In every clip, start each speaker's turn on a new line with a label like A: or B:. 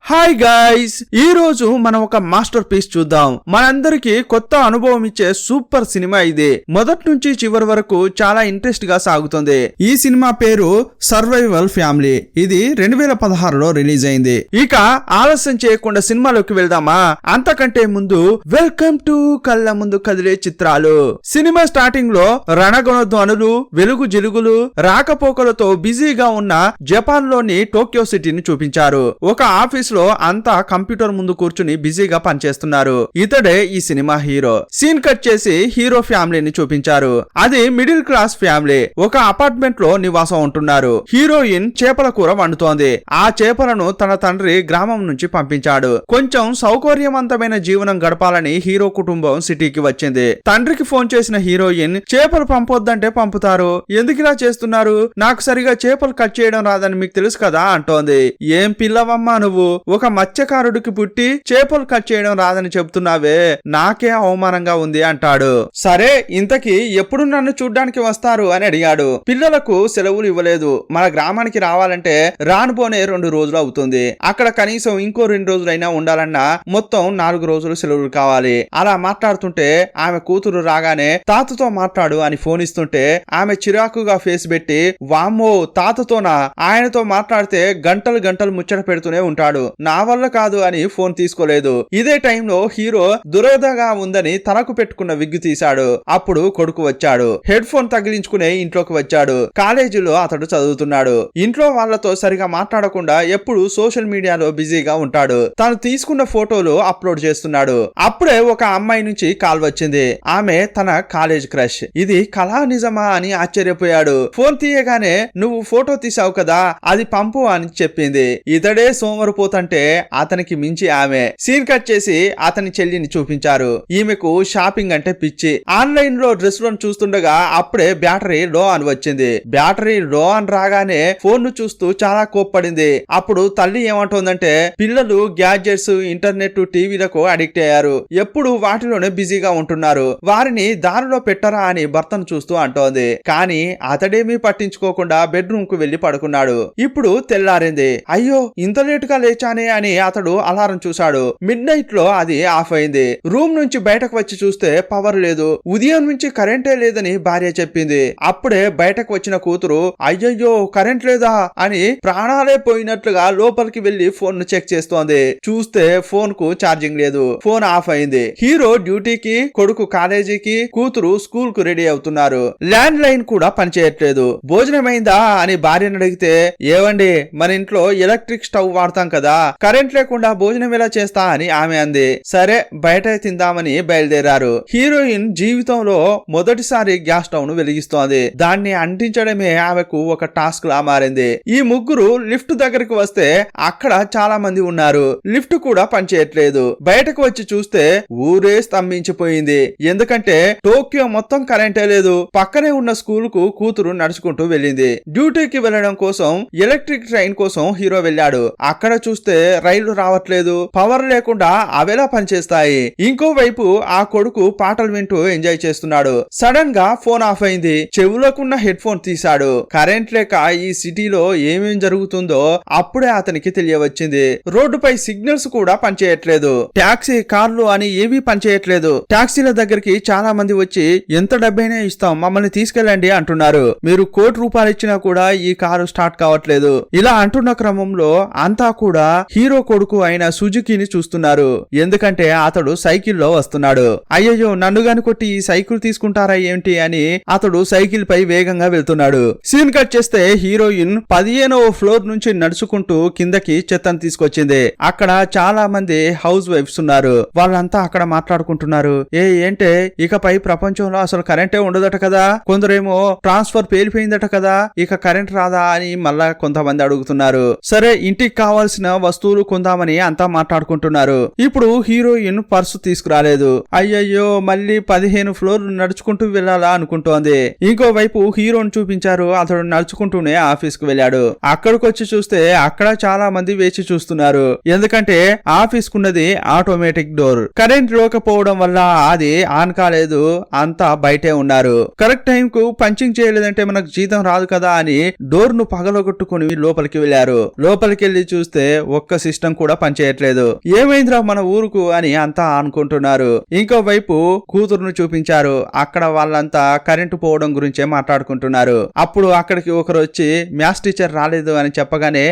A: Hi guys, ఈ రోజు మనం ఒక మాస్టర్ పీస్ చూద్దాం. మనందరికి కొత్త అనుభవం ఇచ్చే సూపర్ సినిమా ఇది. మొదటి నుంచి చివరి వరకు చాలా ఇంట్రెస్ట్ గా సాగుతుంది. ఈ సినిమా పేరు సర్వైవల్ ఫ్యామిలీ. ఇది 2016లో రిలీజ్ అయింది. ఇక ఆలస్యం చేయకుండా సినిమాలోకి వెళ్దామా? అంతకంటే ముందు వెల్కమ్ టు కళ్ళ ముందు కదిలే చిత్రాలు. సినిమా స్టార్టింగ్ లో రణగొణధ్వనులు, వెలుగు జిలుగులు, రాకపోకలతో బిజీగా ఉన్న జపాన్ లోని టోక్యో సిటీని చూపించారు. ఒక ఆఫీస్ లో అంతా కంప్యూటర్ ముందు కూర్చుని బిజీగా పనిచేస్తున్నారు. ఇతడే ఈ సినిమా హీరో. సీన్ కట్ చేసి హీరో ఫ్యామిలీని చూపించారు. అది మిడిల్ క్లాస్ ఫ్యామిలీ. ఒక అపార్ట్మెంట్ లో నివాసం ఉంటున్నారు. హీరోయిన్ చేపల కూర వండుతోంది. ఆ చేపలను తన తండ్రి గ్రామం నుంచి పంపించాడు. కొంచెం సౌకర్యవంతమైన జీవనం గడపాలని హీరో కుటుంబం సిటీకి వచ్చింది. తండ్రికి ఫోన్ చేసిన హీరోయిన్ చేపలు పంపొద్దంటే పంపుతారు, ఎందుకు ఇలా చేస్తున్నారు? నాకు సరిగా చేపలు కట్ చేయడం రాదని మీకు తెలుసు కదా అంటోంది. ఏం పిల్లవమ్మా నువ్వు, ఒక మత్స్యకారుడికి పుట్టి చేపలు కట్ చేయడం రాదని చెబుతున్నావే, నాకే అవమానంగా ఉంది అంటాడు. సరే, ఇంతకీ ఎప్పుడు నన్ను చూడ్డానికి వస్తారు అని అడిగాడు. పిల్లలకు సెలవులు ఇవ్వలేదు. మన గ్రామానికి రావాలంటే రానుపోనే 2 రోజులు అవుతుంది. అక్కడ కనీసం ఇంకో 2 రోజులైనా ఉండాలన్నా మొత్తం 4 రోజులు సెలవులు కావాలి. అలా మాట్లాడుతుంటే ఆమె కూతురు రాగానే తాతతో మాట్లాడు అని ఫోన్ ఇస్తుంటే ఆమె చిరాకుగా ఫేస్ పెట్టి, వామ్మో తాతతోనా? ఆయనతో మాట్లాడితే గంటలు గంటలు ముచ్చట పెడుతూనే ఉంటాడు, నా వల్ల కాదు అని ఫోన్ తీసుకోలేదు. ఇదే టైంలో హీరో దురదగా ఉందని తనకు పెట్టుకున్న విగ్గు తీశాడు. అప్పుడు కొడుకు వచ్చాడు. హెడ్ ఫోన్ తగిలించుకునే ఇంట్లోకి వచ్చాడు. కాలేజీలో అతడు చదువుతున్నాడు. ఇంట్లో వాళ్లతో సరిగా మాట్లాడకుండా ఎప్పుడు సోషల్ మీడియాలో బిజీగా ఉంటాడు. తాను తీసుకున్న ఫోటోలు అప్లోడ్ చేస్తున్నాడు. అప్పుడే ఒక అమ్మాయి నుంచి కాల్ వచ్చింది. ఆమె తన కాలేజ్ క్రష్. ఇది కళా నిజమా అని ఆశ్చర్యపోయాడు. ఫోన్ తీయగానే నువ్వు ఫోటో తీసావు కదా, అది పంపు అని చెప్పింది. ఇతడే సోమరిపోతంటే అతనికి మించి ఆమె. సీన్ కట్ చేసి అతని చెల్లిని చూపించారు. ఈమెకు షాపింగ్ అంటే పిచ్చి. ఆన్లైన్ లో డ్రెస్లను చూస్తుండగా అప్పుడే బ్యాటరీ లో అని వచ్చింది. బ్యాటరీ లో అని రాగానే ఫోన్ ను చూస్తూ చాలా కోప్పడింది. అప్పుడు తల్లి ఏమంటోందంటే, పిల్లలు గ్యాడ్జెట్స్, ఇంటర్నెట్, టీవీలకు అడిక్ట్ అయ్యారు, ఎప్పుడు వాటిలోనే బిజీగా ఉంటున్నారు, వారిని దారిలో పెట్టరా అని భర్తను చూస్తూ అంటోంది. కానీ అతడేమీ పట్టించుకోకుండా బెడ్రూమ్ కు వెళ్లి పడుకున్నాడు. ఇప్పుడు తెల్లారింది. అయ్యో ఇంత లేటుగా లేచానే అని అతడు అలారం చూశాడు. మిడ్ నైట్ లో అది ఆఫ్ అయింది. రూమ్ నుంచి బయటకు వచ్చి చూస్తే పవర్ లేదు. ఉదయం నుంచి కరెంటే లేదని భార్య చెప్పింది. అప్పుడే బయటకు వచ్చిన కూతురు, అయ్యయ్యో కరెంట్ లేదా అని ప్రాణాలే పోయినట్లుగా లోపలికి వెళ్లి ఫోన్ ను చెక్ చేస్తోంది. చూస్తే ఫోన్ కు ఛార్జింగ్ లేదు. ఫోన్ ఆఫ్ అయింది. హీరో డ్యూటీకి, కొడుకు కాలేజీకి, కూతురు స్కూల్ కు రెడీ అవుతున్నారు. ల్యాండ్ లైన్ కూడా పనిచేయట్లేదు. భోజనమైందా అని భార్యను అడిగితే, ఏవండి మన ఇంట్లో ఎలక్ట్రిక్ స్టవ్ వాడతాం కదా, కరెంట్ లేకుండా భోజనం ఎలా చేస్తా అని ఆమె అంది. సరే బయట తిందామని బయలుదేరారు. హీరోయిన్ జీవితంలో మొదటిసారి గ్యాస్ స్టవ్ ను వెలిగిస్తోంది. దాన్ని అంటించడమే ఆమెకు ఒక టాస్క్ లా మారింది. ఈ ముగ్గురు లిఫ్ట్ దగ్గరికి వస్తే అక్కడ చాలా మంది ఉన్నారు. లిఫ్ట్ కూడా పనిచేయట్లేదు. బయటకు వచ్చి చూస్తే ఊరే స్తంభించిపోయింది. ఎందుకంటే టోక్యో మొత్తం కరెంటే లేదు. పక్కనే ఉన్న స్కూల్ కు కూతురు నడుచుకుంటూ వెళ్ళింది. డ్యూటీకి వెళ్లడం కోసం ఎలక్ట్రిక్ ట్రైన్ కోసం హీరో వెళ్ళాడు. అక్కడ చూస్తే రైళ్లు రావట్లేదు. పవర్ లేకుండా అవేలా పనిచేస్తాయి. ఇంకోవైపు ఆ కొడుకు పాటలు వింటూ ఎంజాయ్ చేస్తున్నాడు. సడన్ గా ఫోన్ ఆఫ్ అయింది. చెవులకున్న హెడ్ ఫోన్ తీశాడు. కరెంట్ లేక ఈ సిటీలో ఏమేం జరుగుతుందో అప్పుడే అతనికి తెలియవచ్చింది. రోడ్డుపై సిగ్నల్స్ కూడా పనిచేయట్లేదు. టాక్సీ, కార్లు అని ఏవీ పనిచేయట్లేదు. టాక్సీల దగ్గరికి చాలా మంది వచ్చి ఎంత డబ్బైనా ఇస్తాం, మమ్మల్ని తీసుకెళ్ళండి అంటున్నారు. మీరు ₹1 ఇచ్చినా కూడా ఈ కారు స్టార్ట్ కావట్లేదు. ఇలా అంటున్న క్రమంలో అంతా కూడా హీరో కొడుకు అయిన సుజుకిని చూస్తున్నారు. ఎందుకంటే అతడు సైకిల్లో వస్తున్నాడు. అయ్యయ్యో నన్ను గాని కొట్టి ఈ సైకిల్ తీసుకుంటారా ఏంటి అని అతడు సైకిల్ పై వేగంగా వెళ్తున్నాడు. సీన్ కట్ చేస్తే హీరోయిన్ 15వ ఫ్లోర్ నుంచి నడుచుకుంటూ కిందకి చెత్తను తీసుకొచ్చింది. అక్కడ చాలా మంది హౌస్ వైఫ్స్ ఉన్నారు. వాళ్ళంతా అక్కడ మాట్లాడుకుంటున్నారు. ఏంటే ఇకపై ప్రపంచంలో అసలు కరెంటే ఉండదట కదా, కొందరేమో ట్రాన్స్ఫర్ పేలిపోయిందట కదా, ఇక కరెంట్ రాదా అని మళ్ళా కొంతమంది అడుగుతున్నారు. సరే ఇంటికి కావాల్సిన వస్తువులు కొందామని అంతా మాట్లాడుకుంటున్నారు. ఇప్పుడు హీరోయిన్ పర్సు తీసుకురాలేదు. అయ్యయ్యో మళ్ళీ 15 ఫ్లోర్లు నడుచుకుంటూ వెళ్లాలా అనుకుంటోంది. ఇంకోవైపు హీరోని చూపించారు. అతడు నడుచుకుంటూనే ఆఫీస్ కు వెళ్ళాడు. అక్కడికి వచ్చి చూస్తే అక్కడ చాలా మంది వేచి చూస్తున్నారు. ఎందుకంటే ఆఫీస్ కున్నది ఆటోమేటిక్ డోర్. కరెంట్ లేకపోవడం వల్ల అది ఆన్ కాలేదు. అంతా బయటే ఉన్నారు. కరెక్ట్ టైం కు పంచింగ్ చేయలేదంటే మనకు జీతం రాదు కదా అని డోర్ ను పగలగొట్టుకుని లోపలికి వెళ్లారు. లోపలికి వెళ్లి చూస్తే ఒక్క సిస్టమ్ కూడా పనిచేయట్లేదు. ఏమైందిరా మన ఊరుకు అని అంతా అనుకుంటున్నారు. ఇంకోవైపు కూతురును చూపించారు. అక్కడ వాళ్ళంతా కరెంటు పోవడం గురించే మాట్లాడుకుంటున్నారు. అప్పుడు అక్కడికి ఒకరు వచ్చి మ్యాథ్స్ టీచర్ రాలేదు అని చెప్పగానే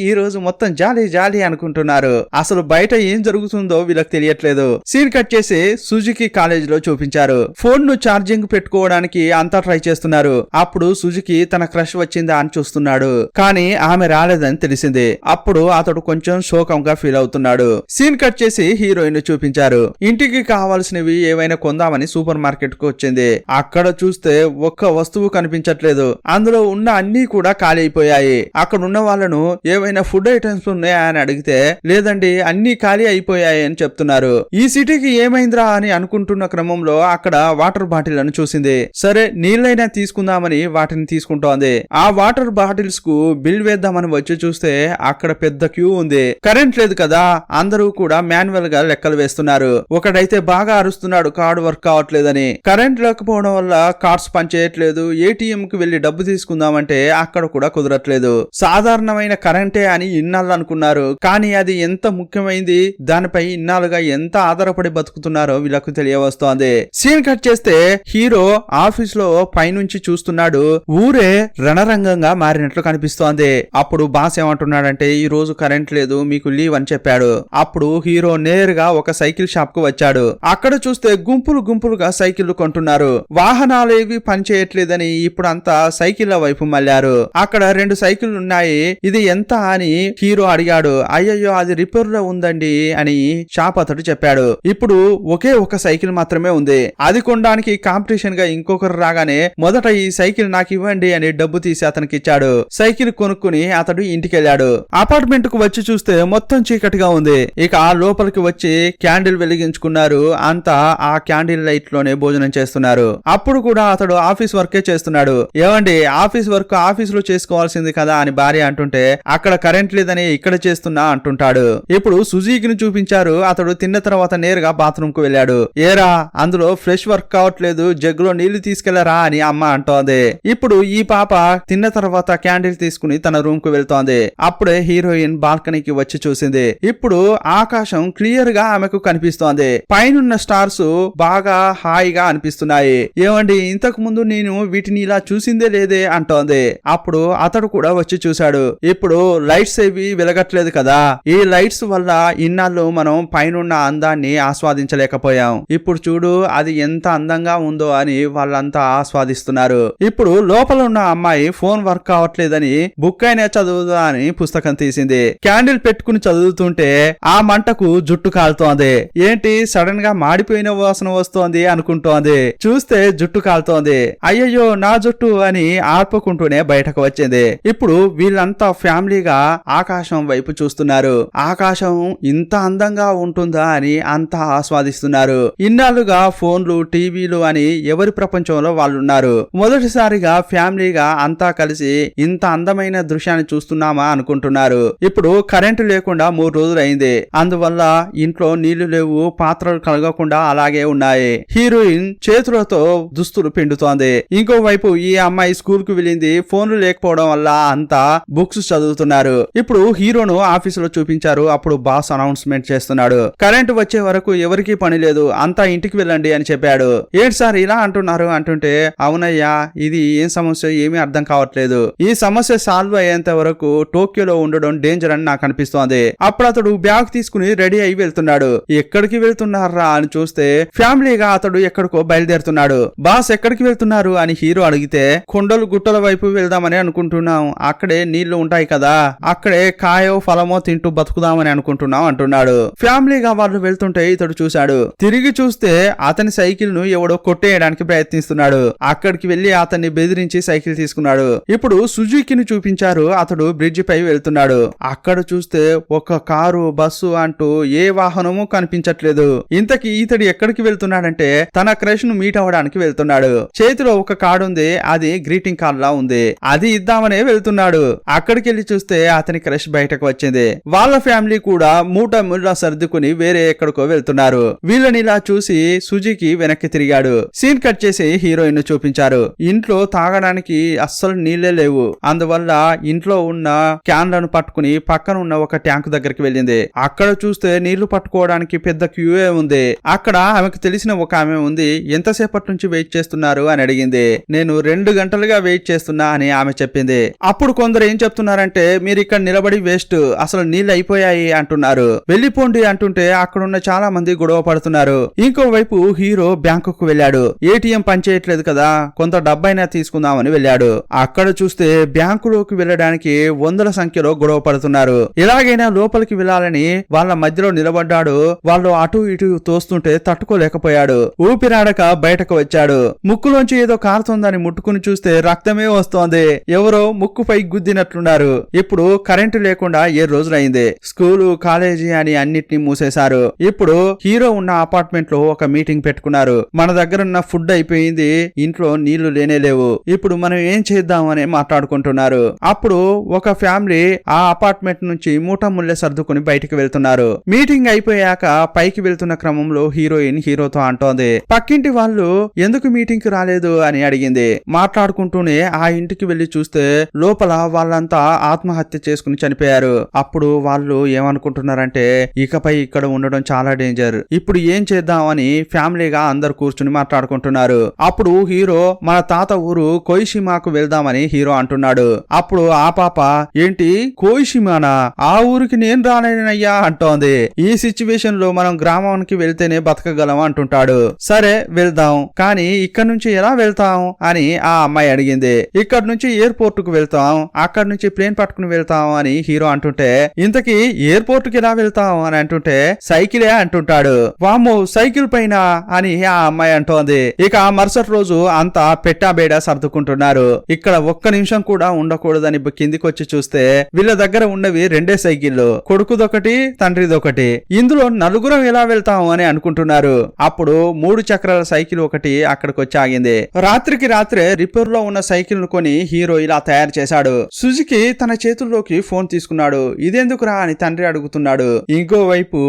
A: ఈ రోజు మొత్తం జాలీ జాలీ అనుకుంటున్నారు. అసలు బయట ఏం జరుగుతుందో వీళ్ళకి తెలియట్లేదు. సీన్ కట్ చేసి సుజుకి కాలేజ్ లో చూపించారు. ఫోన్ ను ఛార్జింగ్ పెట్టుకోవడానికి అంతా ట్రై చేస్తున్నారు. అప్పుడు సుజుకి తన క్రష్ వచ్చిందా అని చూస్తున్నాడు. కానీ ఆమె రాలేదని తెలిసింది. అప్పుడు అతడు కొంచెం శోకంగా ఫీల్ అవుతున్నాడు. సీన్ కట్ చేసి హీరోయిన్ చూపించారు. ఇంటికి కావాల్సినవి ఏవైనా కొందామని సూపర్ మార్కెట్ కు వచ్చింది. అక్కడ చూస్తే ఒక్క వస్తువు కనిపించట్లేదు. అందులో ఉన్న అన్ని కూడా ఖాళీ అయిపోయాయి. అక్కడ ఉన్న వాళ్ళను ఏవైనా ఫుడ్ ఐటమ్స్ ఉన్నాయా అని అడిగితే లేదండి అన్ని ఖాళీ అయిపోయాయి అని చెప్తున్నారు. ఈ సిటీకి ఏమైందిరా అని అనుకుంటున్న క్రమంలో అక్కడ వాటర్ బాటిళ్లను చూసింది. సరే నీళ్ళైనా తీసుకుందామని వాటిని తీసుకుంటోంది. ఆ వాటర్ బాటిల్స్ కు బిల్ వేద్దామని వచ్చి చూస్తే అక్కడ పెద్ద క్యూ ఉంది. కరెంట్ లేదు కదా, అందరూ కూడా మాన్యువల్ గా లెక్కలు వేస్తున్నారు. ఒకడైతే బాగా అరుస్తున్నాడు కార్డు వర్క్ కావట్లేదని. కరెంట్ లేకపోవడం వల్ల కార్డ్స్ పనిచేయట్లేదు. ఏటీఎం కి వెళ్లి డబ్బు తీసుకుందామంటే అక్కడ కూడా కుదరట్లేదు. సాధారణమైన కరెంటే అని ఇన్నాళ్ళు అనుకున్నారు. కానీ అది ఎంత ముఖ్యమైంది, దానిపై ఇన్నాళ్ళుగా ఎంత ఆధారపడి బతుకుతున్నారో వీళ్ళకు తెలియవస్తోంది. సీన్ కట్ చేస్తే హీరో ఆఫీస్ లో పైనుంచి చూస్తున్నాడు. ఊరే రణరంగంగా మారినట్లు కనిపిస్తోంది. అప్పుడు బాస్ ఏమంటున్నాడంటే ఈ రోజు కరెంట్ లేదు, మీకు లీవ్ అని చెప్పాడు. అప్పుడు హీరో నేరుగా ఒక సైకిల్ షాప్ కు వచ్చాడు. అక్కడ చూస్తే గుంపులు గుంపులుగా సైకిళ్లు కొంటున్నారు. వాహనాలేవి పనిచేయట్లేదని ఇప్పుడు అంతా సైకిళ్ల వైపు మళ్లారు. అక్కడ 2 సైకిళ్లు ఉన్నాయి. ఇది ఎంత అని హీరో అడిగాడు. అయ్యయ్యో అది రిపేర్ లో ఉందండి అని షాప్ అతడు చెప్పాడు. ఇప్పుడు ఒకే ఒక సైకిల్ మాత్రమే ఉంది. అది కొనడానికి కాంపిటీషన్ గా ఇంకొకరు రాగానే మొదట ఈ సైకిల్ నాకు ఇవ్వండి అని డబ్బు తీసి అతనికి ఇచ్చాడు. సైకిల్ కొనుక్కుని అతడు ఇంటికి వెళ్ళాడు. అపార్ట్మెంట్ కు వచ్చి చూస్తే మొత్తం చీకటిగా ఉంది. ఇక ఆ లోపలికి వచ్చి క్యాండిల్ వెలిగించుకున్నారు. అంతా ఆ క్యాండిల్ లైట్ లోనే భోజనం చేస్తున్నారు. అప్పుడు కూడా అతడు ఆఫీస్ వర్కే చేస్తున్నాడు. ఏమండి ఆఫీస్ వర్క్ ఆఫీస్ లో చేసుకోవాల్సింది కదా అని భార్య అంటుంటే అక్కడ కరెంట్ లేదని ఇక్కడ చేస్తున్నా అంటుంటాడు. ఇప్పుడు సుజీకిని చూపించారు. అతడు తిన్న తర్వాత నేరుగా బాత్రూమ్ కు వెళ్ళాడు. ఏరా అందులో ఫ్రెష్ వర్క్ కావట్లేదు, జగ్గులో నీళ్లు తీసుకెళ్లరా అని అమ్మ అంటోంది. ఇప్పుడు ఈ పాప తిన్న తర్వాత క్యాండిల్ తీసుకుని తన రూమ్ కు వెళ్తోంది. అప్పుడే హీరోయిన్ బాల్కనీకి వచ్చి చూసింది. ఇప్పుడు ఆకాశం క్లియర్ గా ఆమెకు కనిపిస్తోంది. పైనున్న స్టార్స్ బాగా హాయిగా అనిపిస్తున్నాయి. ఏమండి ఇంతకు ముందు నేను వీటిని ఇలా చూసిందే లేదే అంటోంది. అప్పుడు అతడు కూడా వచ్చి చూశాడు. ఇప్పుడు లైట్స్ ఏవి వెలగట్లేదు కదా, ఈ లైట్స్ వల్ల ఇన్నాళ్ళు మనం పైనున్న అందాన్ని ఆస్వాదించలేకపోయాం. ఇప్పుడు చూడు అది ఎంత అందంగా ఉందో అని వాళ్ళంతా ఆస్వాదిస్తున్నారు. ఇప్పుడు లోపల ఉన్న అమ్మాయి ఫోన్ వర్క్ కావట్లేదని బుక్ అయినా చదువుదా అని పుస్తకం తీసింది. క్యాండిల్ పెట్టుకుని చదువుతుంటే ఆ మంటకు జుట్టు కాలుతోంది. ఏంటి సడన్ గా మాడిపోయిన వాసన వస్తోంది అనుకుంటోంది. చూస్తే జుట్టు కాలుతోంది. అయ్యయ్యో నా జుట్టు అని ఆర్పుకుంటూనే బయటకు వచ్చింది. ఇప్పుడు వీళ్ళంతా ఫ్యామిలీగా ఆకాశం వైపు చూస్తున్నారు. ఆకాశం ఇంత అందంగా ఉంటుందా అని అంతా ఆస్వాదిస్తున్నారు. ఇన్నాళ్ళుగా ఫోన్లు టీవీలు అని ఎవరి ప్రపంచంలో వాళ్ళున్నారు. మొదటిసారిగా ఫ్యామిలీగా అంతా కలిసి ఇంత అందమైన దృశ్యాన్ని చూస్తున్నామా అనుకుంటున్నారు. ఇప్పుడు కరెంటు లేకుండా 3 రోజులు అయింది. అందువల్ల ఇంట్లో నీళ్లు లేవు, పాత్రలు కలగకుండా అలాగే ఉన్నాయి. హీరోయిన్ చేతులతో దుస్తులు పిండుతోంది. ఇంకోవైపు ఈ అమ్మాయి స్కూల్ కు వెళ్ళింది. ఫోన్లు లేకపోవడం వల్ల అంతా బుక్స్ చదువుతున్నారు. ఇప్పుడు హీరోను ఆఫీసులో చూపించారు. అప్పుడు బాస్ అనౌన్స్మెంట్ చేస్తున్నాడు. కరెంటు వచ్చే వరకు ఎవరికీ పని లేదు, అంతా ఇంటికి వెళ్ళండి అని చెప్పాడు. ఏంటి సార్ ఇలా అంటున్నారు అంటుంటే అవునయ్యా ఇది ఏం సమస్య ఏమీ అర్థం కావట్లేదు. ఈ సమస్య సాల్వ్ అయ్యేంత వరకు టోక్యోలో ఉండడం డేంజర్ అని నాకు అనిపిస్తోంది. అప్పుడు అతడు బ్యాగ్ తీసుకుని రెడీ అయి వెళ్తున్నాడు. ఎక్కడికి వెళ్తున్నారా అని చూస్తే ఫ్యామిలీగా అతడు ఎక్కడికో బయలుదేరుతున్నాడు. బాస్ ఎక్కడికి వెళ్తున్నారు అని హీరో అడిగితే కొండలు గుట్టల వైపు వెళ్దామని అనుకుంటున్నాం, అక్కడే నీళ్లు ఉంటాయి కదా, అక్కడే కాయో ఫలమో తింటూ బతుకుదామని అనుకుంటున్నాం అంటున్నాడు. ఫ్యామిలీగా వాళ్ళు వెళ్తుంటే ఇతడు చూశాడు. తిరిగి చూస్తే అతని సైకిల్ ను ఎవడో కొట్టేయడానికి ప్రయత్నిస్తున్నాడు. అక్కడికి వెళ్లి అతన్ని బెదిరించి సైకిల్ తీసుకున్నాడు. ఇప్పుడు సుజుకిని చూపించారు. అతడు బ్రిడ్జి పై వెళ్తున్నాడు. అక్కడ చూస్తే ఒక కారు బస్సు అంటూ ఏ వాహనము కనిపించట్లేదు. ఇంతకీ ఇతడు ఎక్కడికి వెళ్తున్నాడంటే తన క్రష్ ను మీట్ అవ్వడానికి వెళ్తున్నాడు. చేతిలో ఒక కార్డు ఉంది. అది గ్రీటింగ్ కార్డ్ లా ఉంది. అది ఇద్దామనే వెళ్తున్నాడు. అక్కడికి వెళ్లి చూస్తే అతని క్రష్ బయటకు వచ్చింది. వాళ్ళ ఫ్యామిలీ కూడా మూట ముళ్ళ సర్దుకుని వేరే ఎక్కడికో వెళ్తున్నారు. వీళ్ళని ఇలా చూసి సుజుకి వెనక్కి తిరిగాడు. సీన్ కట్ చేసి హీరోయిన్ ను చూపించారు. ఇంట్లో తాగడానికి అస్సలు నీళ్లే లేవు. అందువల్ల ఇంట్లో ఉన్న క్యాన్లను పట్టుకుని పక్కన ఉన్న ఒక ట్యాంక్ దగ్గరికి వెళ్ళింది. అక్కడ చూస్తే నీళ్లు పట్టుకోవడానికి పెద్ద క్యూఏ ఉంది. అక్కడ ఆమెకు తెలిసిన ఒక ఆమె ఉంది. ఎంతసేపటి నుంచి వెయిట్ చేస్తున్నారు అని అడిగింది. నేను 2 గంటలుగా వెయిట్ చేస్తున్నా అని ఆమె చెప్పింది. అప్పుడు కొందరు ఏం చెప్తున్నారంటే, మీరు ఇక్కడ నిలబడి వేస్ట్, అసలు నీళ్ళు అయిపోయాయి అంటున్నారు, వెళ్ళిపోండి అంటుంటే అక్కడున్న చాలా మంది గొడవ పడుతున్నారు. ఇంకోవైపు హీరో బ్యాంకుకు వెళ్ళాడు. ఏటీఎం పనిచేయట్లేదు కదా, కొంత డబ్బైనా తీసుకుందామని వెళ్ళాడు. అక్కడ చూస్తే బ్యాంకులోకి వెళ్ళడానికి వందల సంఖ్యలో గొడవ పడుతున్నారు. ఎలాగైనా లోపలికి వెళ్ళాలని వాళ్ళ మధ్యలో నిలబడ్డాడు. వాళ్ళు అటు ఇటు తోస్తుంటే తట్టుకోలేకపోయాడు. ఊపిరాడక బయటకు వచ్చాడు. ముక్కులోంచి ఏదో కారుతోందని ముట్టుకుని చూస్తే రక్తమే వస్తోంది. ఎవరో ముక్కుపై గుద్దినట్లున్నారు. ఇప్పుడు కరెంటు లేకుండా 7 రోజులైంది. స్కూలు, కాలేజీ అని అన్నిటినీ మూసేశారు. ఇప్పుడు హీరో ఉన్న అపార్ట్మెంట్ లో ఒక మీటింగ్ పెట్టుకున్నారు. మన దగ్గర ఉన్న ఫుడ్ అయిపోయింది, ఇంట్లో నీళ్లు లేనేలేవు, ఇప్పుడు మనం ఏం చేద్దాం అని మాట్లాడుకుంటున్నారు. అప్పుడు ఒక ఫ్యామిలీ ఆ అపార్ట్మెంట్ నుంచి మూట ముల్లె సర్దుకుని బయటికి వెళ్తున్నారు. మీటింగ్ అయిపోయాక పైకి వెళ్తున్న క్రమంలో హీరోయిన్ హీరోతో అంటోంది, పక్కింటి వాళ్ళు ఎందుకు మీటింగ్ కి రాలేదు అని అడిగింది. మాట్లాడుకుంటూనే ఆ ఇంటికి వెళ్లి చూస్తే లోపల వాళ్ళంతా ఆత్మహత్య చేసుకుని చనిపోయారు. అప్పుడు వాళ్ళు ఏమనుకుంటున్నారంటే, ఇకపై ఇక్కడ ఉండడం చాలా డేంజర్, ఇప్పుడు ఏం చేద్దాం అని ఫ్యామిలీగా అందరు కూర్చుని మాట్లాడుకుంటున్నారు. అప్పుడు హీరో మన తాత ఊరు కోయిషిమాకు వెళ్దామని హీరో అంటున్నాడు. అప్పుడు ఆ పాప, ఏంటి కోయిషిమానా, ఆ ఊరికి నేను రాలేనయ్యా అంటోంది. ఈ సిచ్యువేషన్ లో మనం గ్రామానికి వెళ్తేనే బతకగలం అంటుంటాడు. సరే వెళ్దాం, కానీ ఇక్కడ నుంచి ఎలా వెళ్తాం అని ఆ అమ్మాయి అడిగింది. ఇక్కడ నుంచి ఎయిర్పోర్ట్ కు వెళ్తాం, అక్కడ నుంచి ప్లేన్ పట్టుకుని వెళ్తాం అని హీరో అంటుంటే, ఇంతకీ ఎయిర్పోర్ట్ కి ఎలా వెళ్తాం అని అంటుంటే, సైకిలే అంటుంటాడు. వామ్మో సైకిల్ పైన అని ఆ అమ్మాయి అంటోంది. ఇక మరుసటి రోజు అంతా పెట్టాబేడా సర్దుకుంటున్నారు. ఇక్కడ ఒక్క నిమిషం కూడా ఉండకూడదని కిందికి వచ్చి చూస్తే వీళ్ళ దగ్గర ఉన్నవి 2 సైకిళ్లు, కొడుకుదొకటి తండ్రిదొకటి. ఇందులో నలుగురం ఎలా వెళ్తాం అని అనుకుంటున్నారు. అప్పుడు 3 చక్రాల సైకిల్ ఒకటి అక్కడికి వచ్చి ఆగింది. రాత్రికి రాత్రే రిపేర్ లో ఉన్న సైకిల్ ను కొని హీరో ఇలా తయారు చేశాడు. సుజుకి తన చేతుల్లోకి ఫోన్ తీసుకున్నాడు. ఇదెందుకురా అని తండ్రి అడుగుతున్నాడు. ఇంకోవైపు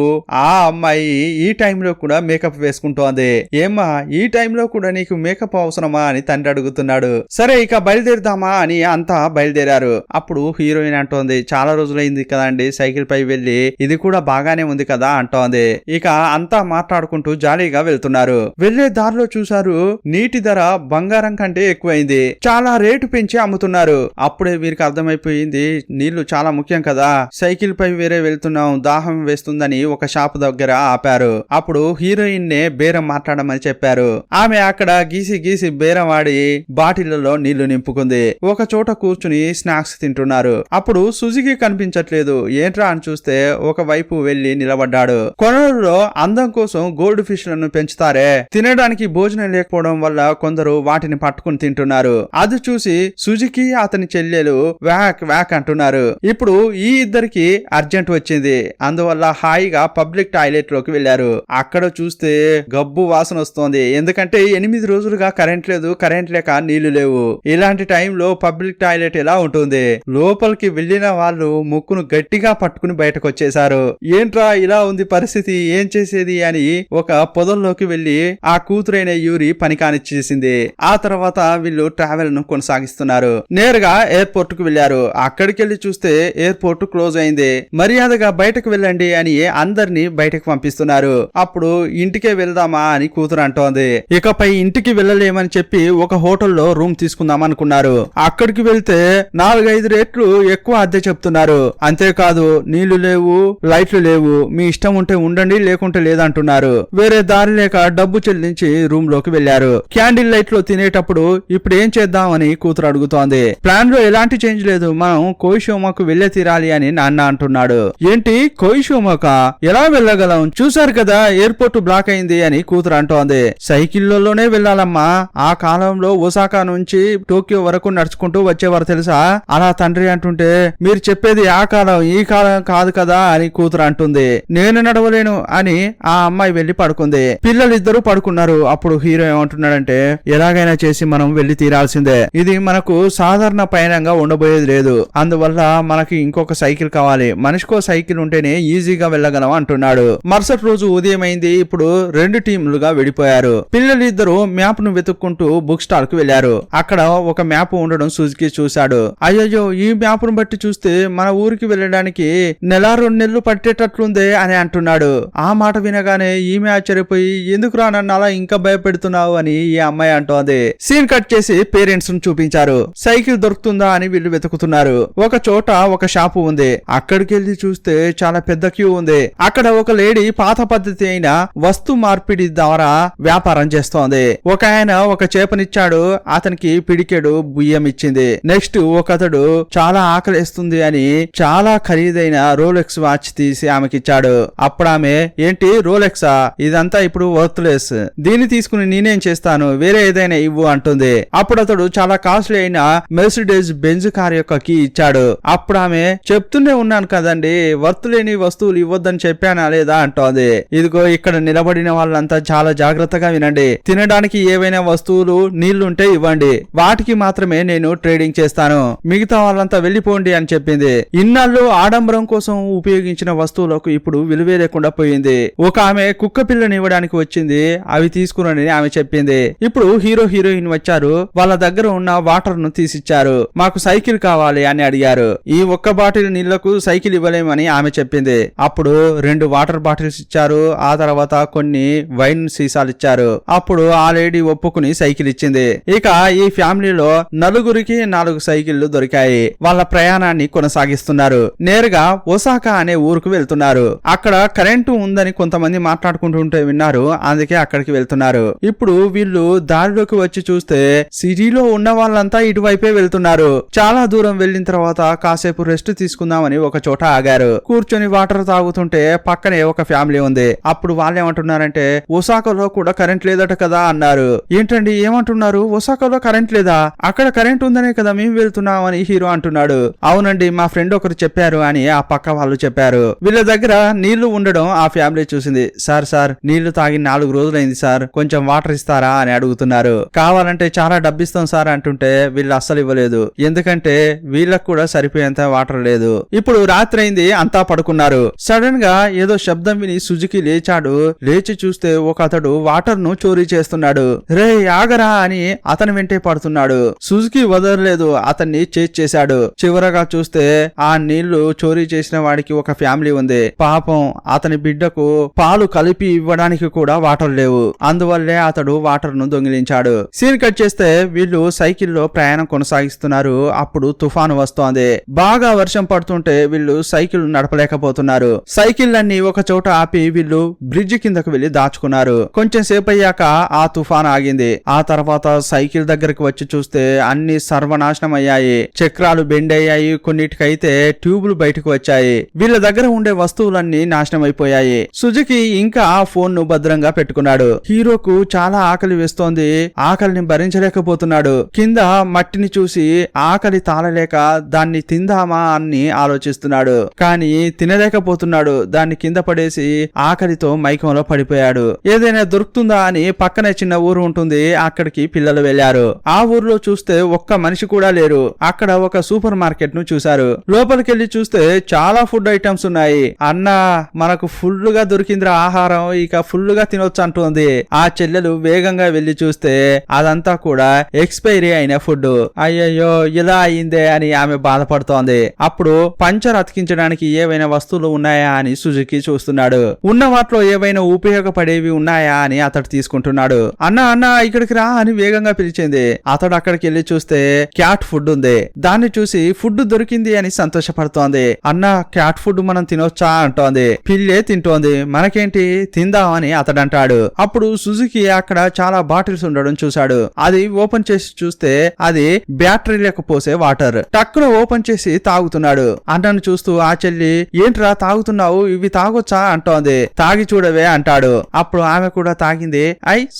A: ఆ అమ్మాయి ఈ టైంలో కూడా మేకప్ వేసుకుంటోంది. ఏమ్మా ఈ టైంలో కూడా నీకు మేకప్ అవసరమా అని తండ్రి అడుగుతున్నాడు. సరే ఇక బయలుదేరుదామా అని అంతా బయలుదేరారు. అప్పుడు హీరోయిన్ అంటోంది, చాలా రోజులైంది కదండి సైకిల్ పై వెళ్లి, ఇది కూడా బాగానే ఉంది కదా అంటోంది. ఇక అంతా మాట్లాడుకుంటూ జాలీగా వెళ్తున్నారు. వెళ్లే దారిలో చూశారు, నీటి ధర బంగారం కంటే ఎక్కువైంది. చాలా రేటు పెంచి అమ్ముతున్నారు. అప్పుడే వీరికి అర్థమైపోయింది, నీళ్లు చాలా ముఖ్యం కదా, సైకిల్ పై వేరే వెళ్తున్నాం, దాహం వేస్తుందని ఒక షాప్ దగ్గర ఆపారు. అప్పుడు హీరోయిన్ నే బేరం మాట్లాడమని చెప్పారు. ఆమె అక్కడ గీసి గీసి బేరం ఆడి బాటిళ్లలో నీళ్లు నింపుకుంది. ఒక చోట కూర్చుని స్నాక్స్ తింటున్నారు. అప్పుడు సుజుకి కనిపించట్లేదు. ఏంట్రా అని చూస్తే ఒక వైపు వెళ్లి నిలబడ్డాడు. కొనలలో అందం కోసం గోల్డ్ ఫిష్ లను పెంచుతారే, తినడానికి భోజనం లేకపోవడం వల్ల కొందరు వాటిని పట్టుకుని తింటున్నారు. అది చూసి సుజుకి అతని చెల్లెలు వ్యాక్ వ్యాక్ అంటున్నారు. ఇప్పుడు ఈ ఇద్దరికి అర్జెంట్ వచ్చింది. అందువల్ల హాయిగా పబ్లిక్ టాయిలెట్ లోకి వెళ్లారు. అక్కడ చూస్తే గబ్బు వాసన వస్తోంది. ఎందుకంటే 8 రోజులుగా కరెంట్ లేదు, కరెంట్ లేక నీళ్లు లేవు. ఇలాంటి టైంలో పబ్లిక్ టాయిలెట్ ఎలా ఉంటుంది? లోపలికి వెళ్లిన వాళ్ళు ముక్కును గట్టిగా పట్టుకుని బయటకు వచ్చేశారు. ఏంట్రా ఇలా ఉంది పరిస్థితి, ఏం చేసేది అని ఒక పొదల్లోకి వెళ్లి ఆ కూతురైన యూరి పని కానిచ్చేసింది. ఆ తర్వాత వీళ్ళు ట్రావెల్ ను కొనసాగిస్తున్నారు. నేరుగా ఎయిర్పోర్ట్ కు వెళ్లారు. అక్కడికి వెళ్లి చూస్తే ఎయిర్పోర్ట్ క్లోజ్ అయింది. మర్యాదగా బయటకు వెళ్ళండి అని అందరినీ బయటకు పంపిస్తున్నారు. అప్పుడు ఇంటికే వెళ్దామా అని కూతురు అంటోంది. ఇకపై ఇంటికి వెళ్ళలేమని చెప్పి ఒక హోటల్లో రూమ్ తీసుకుందాం అనుకున్నారు. అక్కడికి వెళ్తే 4-5 రేట్లు ఎక్కువ అద్దె చెప్తున్నారు. అంతేకాదు నీళ్లు లేవు, లైట్లు లేవు, మీ ఇష్టం ఉంటే ఉండండి లేకుంటే లేదంటున్నారు. వేరే దారి లేక డబ్బు చెల్లించి రూమ్ లోకి వెళ్లారు. క్యాండిల్ లైట్ లో తినేటప్పుడు ఇప్పుడు ఏం చేద్దాం అని కూతురు అడుగుతోంది. ప్లాన్ లో ఎలాంటి చేంజ్ లేదు, మనం కోయిషోమాకు వెళ్లే తీరాలి అని నాన్న అంటున్నాడు. ఏంటి కోయిషోమాకా, ఎలా వెళ్ళగలం, చూసారు కదా ఎయిర్పోర్ట్ బ్లాక్ అయింది అని కూతురు అంటోంది. సైకిళ్లలోనే వెళ్లాలమ్మా, ఆ కాలంలో ఒసాకా నుంచి టోక్యో వరకు నడుచుకుంటూ వచ్చేవారు తెలుసా, అలా తండ్రి అంటుంటే, మీరు చెప్పేది ఆ కాలం ఈ కాలం కాదు కదా అని కూతురు అంటుంది. నేను నడవలేను అని ఆ అమ్మాయి వెళ్లి పడుకుంది. పిల్లలిద్దరూ పడుకున్నారు. అప్పుడు హీరో ఏమంటున్నాడంటే, ఎలాగైనా చేసి మనం వెళ్లి తీరాల్సిందే, ఇది మనకు సాధారణ పయనంగా ఉండబోయేది లేదు, అందువల్ల మనకి ఇంకొక సైకిల్ కావాలి, మనిషికో సైకిల్ ఉంటేనే ఈజీగా వెళ్ళగలం అంటున్నాడు. మరుసటి రోజు ఉదయం అయింది. ఇప్పుడు 2 టీంలుగా విడిపోయారు. పిల్లలిద్దరూ మ్యాప్ ను వెతుక్కుంటూ బుక్ స్టాల్ కు వెళ్లారు. అక్కడ ఒక మ్యాప్ ఉండడం సుజుకి చూశాడు. అయ్యో ఈ మ్యాప్ ను బట్టి చూస్తే మన ఊరికి వెళ్ళడానికి నెల 2 నెలలు పట్టేటట్లుందే అని అంటున్నాడు. ఆ మాట వినగానే ఈమె ఆశ్చర్యపోయి ఎందుకురా నన్ను అలా ఇంకా భయపెడుతున్నావు అని ఈ అమ్మాయి అంటోంది. సీన్ కట్ చేసి పేరెంట్స్ ను చూపించారు. సైకిల్ దొరుకుతుందా అని వీళ్ళు వెతుకుతున్నారు. ఒక చోట ఒక షాపు ఉంది. అక్కడికి వెళ్లి చూస్తే చాలా పెద్ద క్యూ ఉంది. అక్కడ ఒక లేడీ పాత పద్ధతి అయిన వస్తు మార్పిడి ద్వారా వ్యాపారం చేస్తోంది. ఒక ఆయన ఒక చేపనిచ్చాడు. అతనికి పిడికెడు బియ్యం ఇచ్చింది. నెక్స్ట్ ఒకతడు చాలా ఆకలిస్తుంది అని చాలా ఖరీదైన రోలెక్స్ వాచ్ తీసి ఆమెకిచ్చాడు. అప్పుడు ఆమె ఏంటి రోలెక్సా, ఇదంతా ఇప్పుడు వర్త్లెస్, దీన్ని తీసుకుని నేనేం చేస్తాను, వేరే ఏదైనా ఇవ్వు అంటుంది. అప్పుడు అతడు చాలా కాస్ట్లీ అయిన మెర్సిడెస్ బెంజ్ కార్ యొక్క కీ ఇచ్చాడు. అప్పుడు ఆమె చెప్తూనే ఉన్నాను కదండి వర్త్ లేని వస్తువులు ఇవ్వద్దని చెప్పానా లేదా అంటోంది. ఇదిగో ఇక్కడ నిలబడిన వాళ్ళంతా చాలా జాగ్రత్తగా వినండి. తినడానికి ఏవైనా వస్తువులు నీళ్లుంటే ఇవ్వండి, వాటికి మాత్రమే నేను ట్రేడింగ్ చేస్తాను, మిగతా వాళ్ళంతా వెళ్లిపోండి అని చెప్పింది. ఇన్నాళ్ళు ఆడంబరం కోసం ఉపయోగించిన వస్తువులకు ఇప్పుడు విలువే లేకుండా పోయింది. ఒక ఆమె కుక్క పిల్లని ఇవ్వడానికి వచ్చింది, అవి తీసుకురని ఆమె చెప్పింది. ఇప్పుడు హీరో హీరోయిన్ వచ్చారు. వాళ్ళ దగ్గర ఉన్న వాటర్ ను తీసిచ్చారు. మాకు సైకిల్ కావాలి అని అడిగారు. ఈ ఒక్క బాటిల్ నీళ్లకు సైకిల్ ఇవ్వలేమని ఆమె చెప్పింది. అప్పుడు 2 వాటర్ బాటిల్స్ ఇచ్చారు. ఆ తర్వాత కొన్ని వైన్ సీసాలు ఇచ్చారు. అప్పుడు ఆ లేడీ ఒప్పుకుని సైకిల్ ఇచ్చింది. ఇక ఈ ఫ్యామిలీలో నలుగురికి 4 సైకిళ్లు దొరికాయి. వాళ్ళ ప్రయాణాన్ని కొనసాగిస్తున్నారు. నేరుగా ఒసాకా అనే ఊరుకు వెళ్తున్నారు. అక్కడ కరెంటు ఉందని కొంతమంది మాట్లాడుకుంటుంటే విన్నారు. అందుకే అక్కడికి వెళ్తున్నారు. ఇప్పుడు వీళ్ళు దారిలోకి వచ్చి చూస్తే సిటీలో ఉన్న వాళ్ళంతా ఇటువైపే వెళ్తున్నారు. చాలా దూరం వెళ్లిన తర్వాత కాసేపు రెస్ట్ తీసుకుందామని ఒక చోట ఆగారు. కూర్చొని వాటర్ తాగుతుంటే పక్కనే ఒక ఫ్యామిలీ ఉంది. అప్పుడు వాళ్ళు ఏమంటున్నారంటే ఒసాకాలో కూడా కరెంట్ లేదట కదా అన్నారు. ఏంటండి ఏమంటున్నారు, ఒసాకాలో కరెంట్ లేదా, అక్కడ కరెంట్ ఉందనే కదా మేము వెళ్తున్నాం అని హీరో అంటున్నాడు. అవునండి మా ఫ్రెండ్ ఒకరు చెప్పారు అని ఆ పక్క వాళ్ళు చెప్పారు. వీళ్ళ దగ్గర నీళ్లు ఉండడం ఆ ఫ్యామిలీ చూసింది. సార్ నీళ్లు తాగి 4 రోజులైంది సార్, కొంచెం వాటర్ ఇస్తారా అని అడుగుతున్నారు. కావాలంటే చాలా డబ్బిస్తాం సార్ అంటుంటే వీళ్ళు అస్సలు ఇవ్వలేదు. ఎందుకంటే వీళ్ళకు కూడా సరిపోయేంత వాటర్ లేదు. ఇప్పుడు రాత్రి అయింది, అంతా పడుకున్నారు. సడన్ గా ఏదో శబ్దం విని సుజుకి లేచాడు. లేచి చూస్తే ఒక అతడు వాటర్ ను చోరీ చేస్తున్నాడు. రే ఆగరా అని అతని వెంటే పడుతున్నాడు. సుజుకి వదలలేదు, అతన్ని చేజ్ చేశాడు. చివరగా చూస్తే ఆ నీళ్లు చోరీ చేసిన వాడికి ఒక ఫ్యామిలీ ఉంది. పాపం అతని బిడ్డకు పాలు కలిపి ఇవ్వడానికి కూడా వాటర్ లేవు. అందువల్లే అతడు వాటర్ ను దొంగిలించాడు. సీన్ కట్ చేస్తే వీళ్ళు సైకిల్లో ప్రయాణం కొనసాగిస్తున్నారు. అప్పుడు తుఫాను వస్తోంది. బాగా వర్షం పడుతుంటే వీళ్ళు సైకిల్ నడపలేకపోతున్నారు. సైకిల్ అన్ని ఒక చోట ఆపి వీళ్ళు బ్రిడ్జ్ కిందకు వెళ్లి దాచుకున్నారు. కొంచెం సేపు అయ్యాక ఆ తుఫాను ఆగింది. ఆ తర్వాత సైకిల్ దగ్గరకు వచ్చి చూస్తే అన్ని సర్వనాశనం అయ్యాయి. చక్రాలు బెండ్ అయ్యాయి, కొన్నిటికైతే ట్యూబులు బయటకు వచ్చాయి. వీళ్ళ దగ్గర ఉండే వస్తువులన్నీ నాశనం అయిపోయాయి. సుజుకి ఇంకా ఆ ఫోన్ ను భద్రంగా పెట్టుకున్నాడు. హీరోకు చాలా ఆకలి వేస్తోంది. ఆకలిని భరించలేకపోతున్నాడు. కింద మట్టిని చూసి ఆకలి తాళలేక దాన్ని తిందామా అని ఆలోచిస్తున్నాడు. కానీ తినలేకపోతున్నాడు. దాన్ని కింద పడేసి ఆకలితో మైకంలో పడిపోయాడు. ఏదైనా దొరుకుతుందా అని పక్కనే చిన్న ఊరు ఉంటుంది, అక్కడికి పిల్లలు వెళ్లారు. ఆ ఊర్లో చూస్తే ఒక్క మనిషి కూడా లేరు. అక్కడ ఒక సూపర్ మార్కెట్ ను చూశారు. లోపలికెళ్లి చూస్తే చాలా ఫుడ్ ఐటమ్స్ ఉన్నాయి. అన్నా మనకు ఫుల్ గా దొరికిందిరా ఆహారం, ఇక ఫుల్ గా తినొచ్చు అంటుంది. ఆ చెల్లెలు వేగంగా వెళ్లి చూస్తే అదంతా కూడా ఎక్స్పైరీ అయిన ఫుడ్. అయ్యయ్యో ఇలా అయిందే అని ఆమె బాధపడుతోంది. అప్పుడు పంచర్ అతికించడానికి ఏవైనా వస్తువులు ఉన్నాయా అని సుజుకి చూస్తున్నాడు. ఉన్న వాటిలో ఏవైనా ఉపయోగపడేవి ఉన్నాయా అని అతడు తీసుకుంటున్నాడు. అన్నా ఇక్కడికి రా అని వేగంగా పిలిచింది. అతడు అక్కడికి వెళ్లి చూస్తే క్యాట్ ఫుడ్ ఉంది. దాన్ని చూసి ఫుడ్ దొరికింది అని సంతోషపడుతోంది. అన్నా క్యాట్ ఫుడ్ మనం తినొచ్చా అంటోంది. పిల్లే తింటోంది, మనకేంటి తిందామని అతడు అంటాడు. అప్పుడు సుజుకి అక్కడ చాలా బాటిల్స్ ఉండడం చూశాడు. అది ఓపెన్ చేసి చూస్తే అది బ్యాటరీలకు పోసే వాటర్. టక్కున ఓపెన్ చేసి తాగుతున్నాడు. అన్నను చూస్తూ ఆ చెల్లి ఏంట్రా తాగుతున్నావు, ఇవి తాగొచ్చా అంటోంది. తాగి చూడవే అంటాడు. అప్పుడు ఆమె కూడా తాగింది.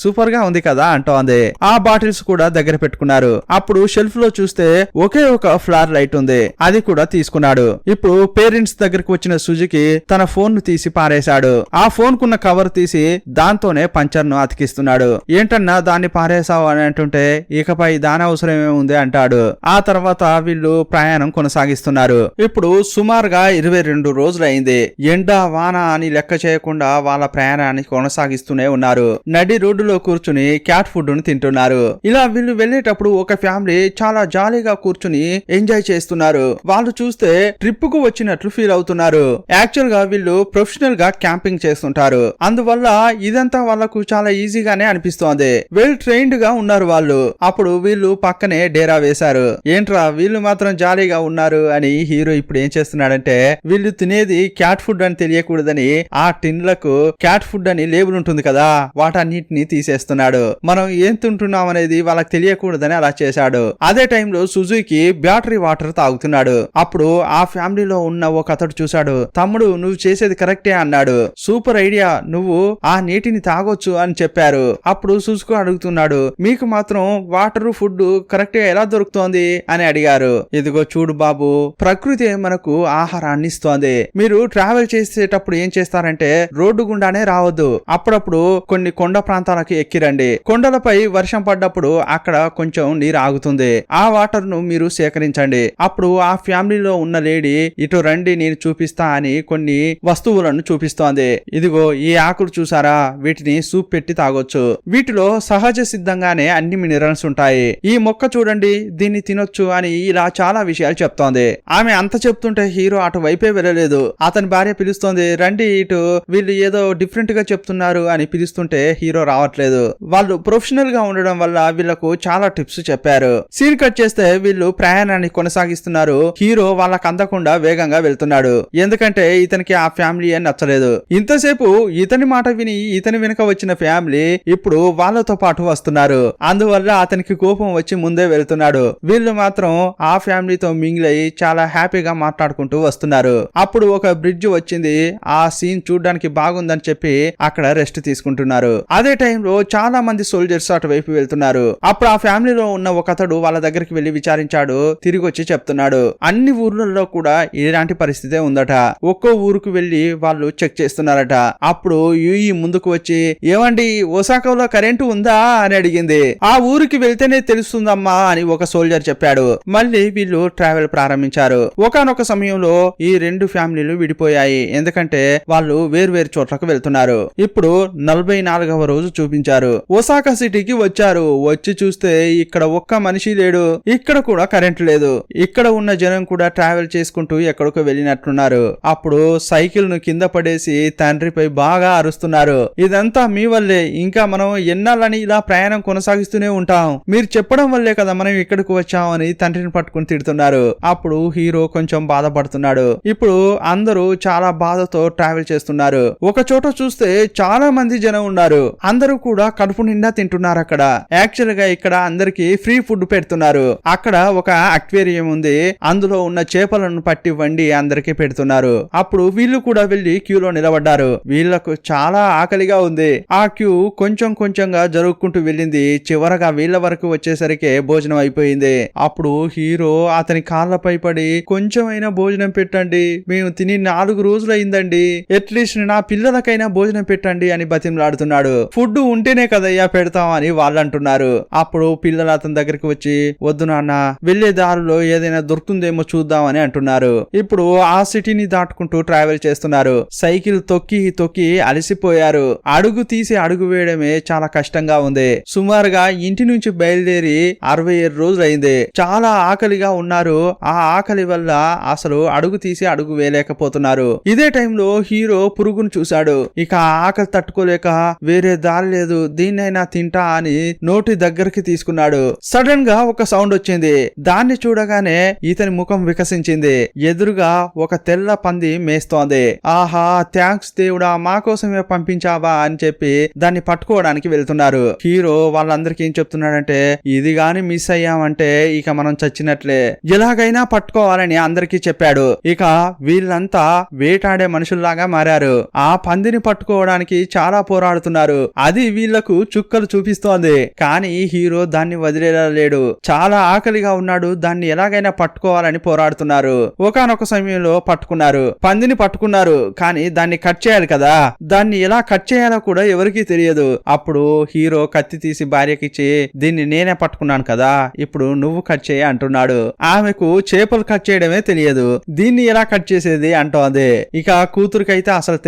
A: సూపర్ గా ఉంది కదా అంటోంది. ఆ బాటిల్స్ కూడా దగ్గర పెట్టుకున్నారు. అప్పుడు షెల్ఫ్ లో చూస్తే ఒకే ఒక ఫ్లార్ లైట్ ఉంది. అది కూడా తీసుకున్నాడు. ఇప్పుడు పేరెంట్స్ దగ్గరకు వచ్చిన సుజుకి తన ఫోన్ ను తీసి పారేశాడు. ఆ ఫోన్ కున్న కవర్ తీసి దాంతోనే పంచర్ ను అతికిస్తున్నాడు. ఏంటన్నా దాన్ని పారేసావు అని అంటుంటే ఇకపై దాని అవసరమే ఉంది అంటాడు. ఆ తర్వాత వీళ్ళు ప్రయాణం కొనసాగిస్తున్నారు. ఇప్పుడు సుమారుగా 22 రోజులు అయింది. ఎండ వాన అని లెక్క చేయకుండా వాళ్ళ ప్రయాణాన్ని కొనసాగిస్తూనే ఉన్నారు. నడి రోడ్డులో కూర్చుని క్యాట్ ఫుడ్ ను తింటున్నారు. ఇలా వీళ్ళు వెళ్లేటప్పుడు ఒక ఫ్యామిలీ చాలా జాలీగా కూర్చుని ఎంజాయ్ చేస్తున్నారు. వాళ్ళు చూస్తే ట్రిప్ కు వచ్చినట్లు ఫీల్ అవుతున్నారు. యాక్చువల్ గా వీళ్ళు ప్రొఫెషనల్ గా క్యాంపింగ్ చేస్తుంటారు. అందువల్ల ఇదంతా వాళ్ళకు చాలా ఈజీగానే అనిపిస్తోంది. వెల్ ట్రైన్డ్ గా ఉన్నారు వాళ్ళు. అప్పుడు వీళ్ళు పక్కనే డేరా వేశారు. ఏంట్రా వీళ్ళు మాత్రం జాలీగా ఉన్నారు అని హీరో ఇప్పుడు ఏం చేస్తున్నాడంటే, వీళ్ళు తినేది క్యాట్ ఫుడ్ అని తెలియకూడదని ఆ టిన్లకు క్యాట్ ఫుడ్ అని లేబుల్ ఉంటుంది కదా, వాటన్నిటిని తీసేస్తున్నాడు. మనం ఏం తింటున్నాం అనేది వాళ్ళకి తెలియకూడదని అలా చేశాడు. అదే టైంలో సుజుకి బ్యాటరీ వాటర్ తాగుతున్నాడు. అప్పుడు ఆ ఫ్యామిలీలో ఉన్న ఒక అతడు చూశాడు. తమ్ముడు నువ్వు చేసేది కరెక్టే అన్నాడు. సూపర్ ఐడియా, నువ్వు ఆ నీటిని తాగొచ్చు అని చెప్పారు. అప్పుడు సుజుకు అడుగుతున్నాడు, మీకు మాత్రం వాటర్ ఫుడ్ కరెక్ట్ గా ఎలా దొరుకుతోంది అని అడిగారు. ఇదిగో చూడు బాబు, ప్రకృతి మనకు ఆహారాన్ని ఇస్తోంది. మీరు ట్రావెల్ చేసేటప్పుడు ఏం చేస్తారంటే రోడ్డు గుండానే రావద్దు. అప్పుడప్పుడు కొన్ని కొండ ప్రాంతాలకు ఎక్కిరండి. కొండలపై వర్షం పడ్డప్పుడు అక్కడ కొంచెం నీరు ఆగుతుంది. ఆ వాటర్ ను మీరు సేకరించండి. అప్పుడు ఆ ఫ్యామిలీలో ఉన్న లేడీ ఇటు రండి నేను చూపిస్తా అని కొన్ని వస్తువులను చూపిస్తోంది. ఇదిగో ఈ ఆకులు చూసారా, వీటిని సూప్ పెట్టి తాగొచ్చు. వీటిలో సహజ సిద్ధంగానే అన్ని మినరల్స్ ఉంటాయి. ఈ మొక్క చూడండి, దీన్ని తినొచ్చు అని ఇలా చాలా విషయాలు చెప్తోంది. ఆమె అంత చెప్తుంటే హీరో అటు వైపే వెళ్ళలేదు. అతని భార్య పిలుస్తోంది, రండి ఇటు, వీళ్ళు ఏదో డిఫరెంట్ గా చెప్తున్నారు అని పిలుస్తుంటే హీరో రావట్లేదు. వాళ్ళు ప్రొఫెషనల్ గా ఉండడం వల్ల వీళ్ళకు చాలా టిప్స్ చెప్పారు. సీన్ కట్ చేస్తే వీళ్ళు ప్రయాణాన్ని కొనసాగిస్తున్నారు. హీరో వాళ్ళకి అందకుండా వేగంగా వెళ్తున్నాడు. ఎందుకంటే ఇతనికి ఆ ఫ్యామిలీ అని నచ్చలేదు. ఇంతసేపు ఇతని మాట విని ఇతని వెనుక వచ్చిన ఫ్యామిలీ ఇప్పుడు వాళ్ళతో పాటు వస్తున్నారు. అందువల్ల అతనికి కోపం వచ్చి ముందే వెళ్తున్నాడు. వీళ్ళు మాత్రం ఆ ఫ్యామిలీతో మింగిల్ అయి చాలా హ్యాపీగా మాట్లాడుకుంటూ వస్తున్నారు. అప్పుడు ఒక బ్రిడ్జ్ వచ్చింది. ఆ సీన్ చూడడానికి బాగుందని చెప్పి అక్కడ రెస్ట్ తీసుకుంటున్నారు. అదే టైంలో చాలా మంది సోల్జర్స్ అటువైపు వెళ్తున్నారు. అప్పుడు ఆ ఫ్యామిలీలో ఉన్న ఒక అతడు వాళ్ళ దగ్గరికి వెళ్లి విచారించాడు. తిరిగి వచ్చి చెప్తున్నాడు, అన్ని ఊర్లలో కూడా ఇలాంటి పరిస్థితే ఉందట. ఒక్కో ఊరుకు వెళ్లి వాళ్ళు చెక్ చేస్తున్నారట. అప్పుడు యూఈ ముందుకు వచ్చి, ఏమండి ఒసాకాలో కరెంటు ఉందా అని అడిగింది. ఆ ఊరికి వెళ్తేనే తెలుస్తుందమ్మా అని ఒక సోల్జర్ చెప్పాడు. మళ్ళీ వీళ్ళు ట్రావెల్ ప్రారంభించారు. ఒకానొక సమయంలో ఈ రెండు ఫ్యామిలీలు విడిపోయాయి. ఎందుకంటే వాళ్ళు వేర్వేరు చోట్లకు వెళ్తున్నారు. ఇప్పుడు 44వ రోజు చూపించారు. ఒసాకా సిటీకి వచ్చారు. వచ్చి చూస్తే ఇక్కడ ఒక్క మనిషి లేడు. ఇక్కడ కూడా కరెంట్ లేదు. ఇక్కడ ఉన్న జనం కూడా ట్రావెల్ చేసుకుంటూ ఎక్కడికో వెళ్ళినట్లున్నారు. అప్పుడు సైకిల్ ను కింద పడేసి తండ్రిపై బాగా అరుస్తున్నారు. ఇదంతా మీ వల్లే, ఇంకా మనం ఎన్నాళ్ళని ఇలా ప్రయాణం కొనసాగిస్తూనే ఉంటాం. మీరు చెప్పడం వల్లే కదా మనం ఇక్కడికి వచ్చాం అని తండ్రిని పట్టుకుని తిడుతున్నారు. అప్పుడు హీరో కొంచెం బాధపడుతున్నాడు. ఇప్పుడు అందరూ చాలా బాధతో ట్రావెల్ చేస్తున్నారు. ఒక చోట చూస్తే చాలా మంది జనం ఉన్నారు. అందరూ కూడా కడుపు నిండా తింటున్నారు. అక్కడ యాక్చువల్ గా ఇక్కడ అందరికి ఫ్రీ ఫుడ్ పెడుతున్నారు. అక్కడ ఒక అక్వేరియం ఉంది. అందులో ఉన్న చేపలను పట్టి వండి అందరికి పెడుతున్నారు. అప్పుడు వీళ్ళు కూడా వెళ్లి క్యూలో నిలబడ్డారు. వీళ్లకు చాలా ఆకలిగా ఉంది. ఆ క్యూ కొంచెం కొంచెంగా జరుగుకుంటూ వెళ్ళింది. చివరగా వీళ్ళ వరకు వచ్చేసరికి భోజనం అయిపోయింది. అప్పుడు హీరో అతని కాళ్ళపై పడి, కొంచెమైనా భోజనం పెట్టండి, మేము తిని 4 రోజులు అయిందండి, అట్లీస్ట్ నా పిల్లలకైనా భోజనం పెట్టండి అని బతిమలాడుతున్నాడు. ఫుడ్ ఉంటేనే కదయ్యా పెడతాం అని వాళ్ళు అంటున్నారు. అప్పుడు పిల్లలు అతని దగ్గరికి వచ్చి, వద్దు నాన్న, వెళ్లే దారిలో ఏదైనా దొరుకుతుందేమో చూద్దాం అని అంటున్నారు. ఇప్పుడు ఆ సిటీని దాటుకుంటూ ట్రావెల్ చేస్తున్నారు. సైకిల్ తొక్కి తొక్కి అలసిపోయారు. అడుగు తీసి అడుగు వేయడమే చాలా కష్టంగా ఉంది. సుమారుగా ఇంటి నుంచి బయలుదేరి 67 రోజులు అయింది. చాలా ఆకలిగా ఉన్నారు. ఆ ఆకలి వల్ల అసలు అడుగు తీసి అడుగు వేయలేకపోతున్నారు. ఇదే టైంలో హీరో పురుగును చూశాడు. ఇక ఆకలి తట్టుకోలేక వేరే దారి లేదు, దీన్నైనా తింటా అని నోటి దగ్గరికి తీసుకున్నాడు. సడన్ గా ఒక సౌండ్ వచ్చింది. దాన్ని చూడగానే ఇతని ముఖం వికసించింది. ఎదురుగా ఒక తెల్ల పంది మేస్తోంది. ఆహా, థ్యాంక్స్ దేవుడా, మా కోసమే పంపించావా అని చెప్పి దాన్ని పట్టుకోవడానికి వెళ్తున్నారు. హీరో వాళ్ళందరికీ ఏం చెప్తున్నాడంటే, ఇది గాని మిస్ అయ్యామంటే ఇక మనం చచ్చినట్లే, ఎలాగైనా పట్టుకోవాలని అందరికీ చెప్పాడు. ఇక వీళ్ళంతా వేటాడే మనుషుల్లాగా మారారు. ఆ పందిని పట్టుకోవడానికి చాలా పోరాడుతున్నారు. అది వీళ్లకు చుక్కలు చూపిస్తోంది. కానీ హీరో దాన్ని వదిలేలా లేడు. చాలా ఆకలిగా ఉన్నాడు. దాన్ని ఎలాగైనా పట్టుకోవాలని పోరాడుతున్నారు. ఒకానొక సమయంలో పట్టుకున్నారు. పందిని పట్టుకున్నారు. కానీ దాన్ని కట్ చేయాలి కదా. దాన్ని ఎలా కట్ చేయాలో కూడా ఎవరికీ తెలియదు. అప్పుడు హీరో కత్తి తీసి భార్యకిచ్చి, దీన్ని నేనే పట్టుకున్నాను కదా, ఇప్పుడు నువ్వు కట్ చేయ అంటున్నాడు. ఆమెకు చేపలు కట్ చేయడమే తెలియదు. దీన్ని ఎలా కట్ చేసేది అంటోంది. ఇక కూతురికైతే అసలు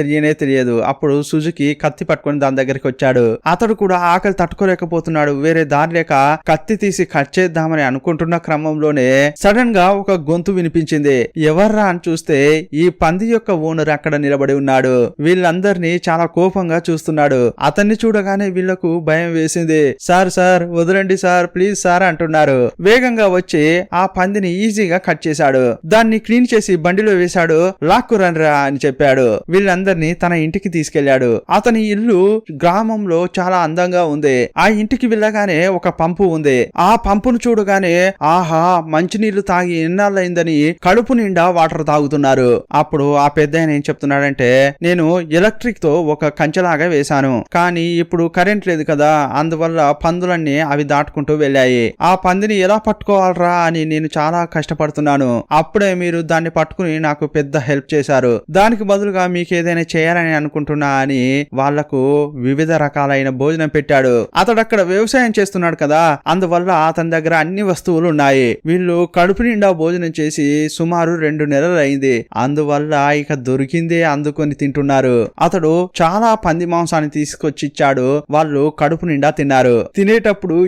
A: తెలియదు. అప్పుడు సుజుకి కత్తి పట్టుకుని దాని దగ్గరికి వచ్చాడు. అతడు కూడా ఆకలి తట్టుకోలేకపోతున్నాడు. వేరే దారి లేక కత్తి తీసి కట్ చేద్దామని అనుకుంటున్న క్రమంలోనే సడన్ గా ఒక గొంతు గొంతు వినిపించింది. ఎవర్రా అని చూస్తే ఈ పంది యొక్క ఓనర్ అక్కడ నిలబడి ఉన్నాడు. వీళ్ళందరినీ చాలా కోపంగా చూస్తున్నాడు. అతన్ని చూడగానే వీళ్లకు భయం వేసింది. సార్ సార్ వదలండి సార్, ప్లీజ్ సార్ అంటున్నారు. వేగంగా వచ్చి ఆ పందిని ఈజీగా కట్ చేశాడు. దాన్ని క్లీన్ చేసి బండిలో వేశాడు. లాక్కురన్రా అని చెప్పాడు. వీళ్ళందరినీ తన ఇంటికి తీసుకెళ్లాడు. అతని ఇల్లు గ్రామంలో చాలా అందంగా ఉంది. ఆ ఇంటికి వెళ్ళగానే ఒక పంపు ఉంది. ఆ పంపును చూడగానే ఆహా మంచినీళ్లు తాగి ఎన్నాళ్ళైందని కడుపు నిండా వాటర్ తాగుతున్నారు. అప్పుడు ఆ పెద్దాయన ఏం చెప్తున్నాడంటే, నేను ఎలక్ట్రిక్ తో ఒక కంచెలాగా వేశాను, కానీ ఇప్పుడు కరెంట్ లేదు కదా, అందువల్ల పందులన్నీ అవి దాటుకుంటూ వెళ్ళాయి. ఆ పందిని ఎలా పట్టుకోవాలరా అని నేను చాలా కష్టపడుతున్నాను. అప్పుడే మీరు దాన్ని పట్టుకుని నాకు పెద్ద హెల్ప్ చేశారు. దానికి బదులుగా మీకు ఏదైనా చేయాలని అనుకుంటున్నా అని వాళ్లకు వివిధ రకాలైన భోజనం పెట్టాడు. అతడు అక్కడ వ్యవసాయం చేస్తున్నాడు కదా, అందువల్ల అతని దగ్గర అన్ని వస్తువులు ఉన్నాయి. వీళ్ళు కడుపు నిండా భోజనం చేసి సుమారు 2 నెలలు అయింది. అందువల్ల ఇక దొరికిందే అందుకొని తింటున్నారు. అతడు చాలా పంది మాంసాన్ని తీసుకొచ్చి ఇచ్చాడు. వాళ్ళు కడుపు నిండా తిన్నారు. తినేటప్పుడు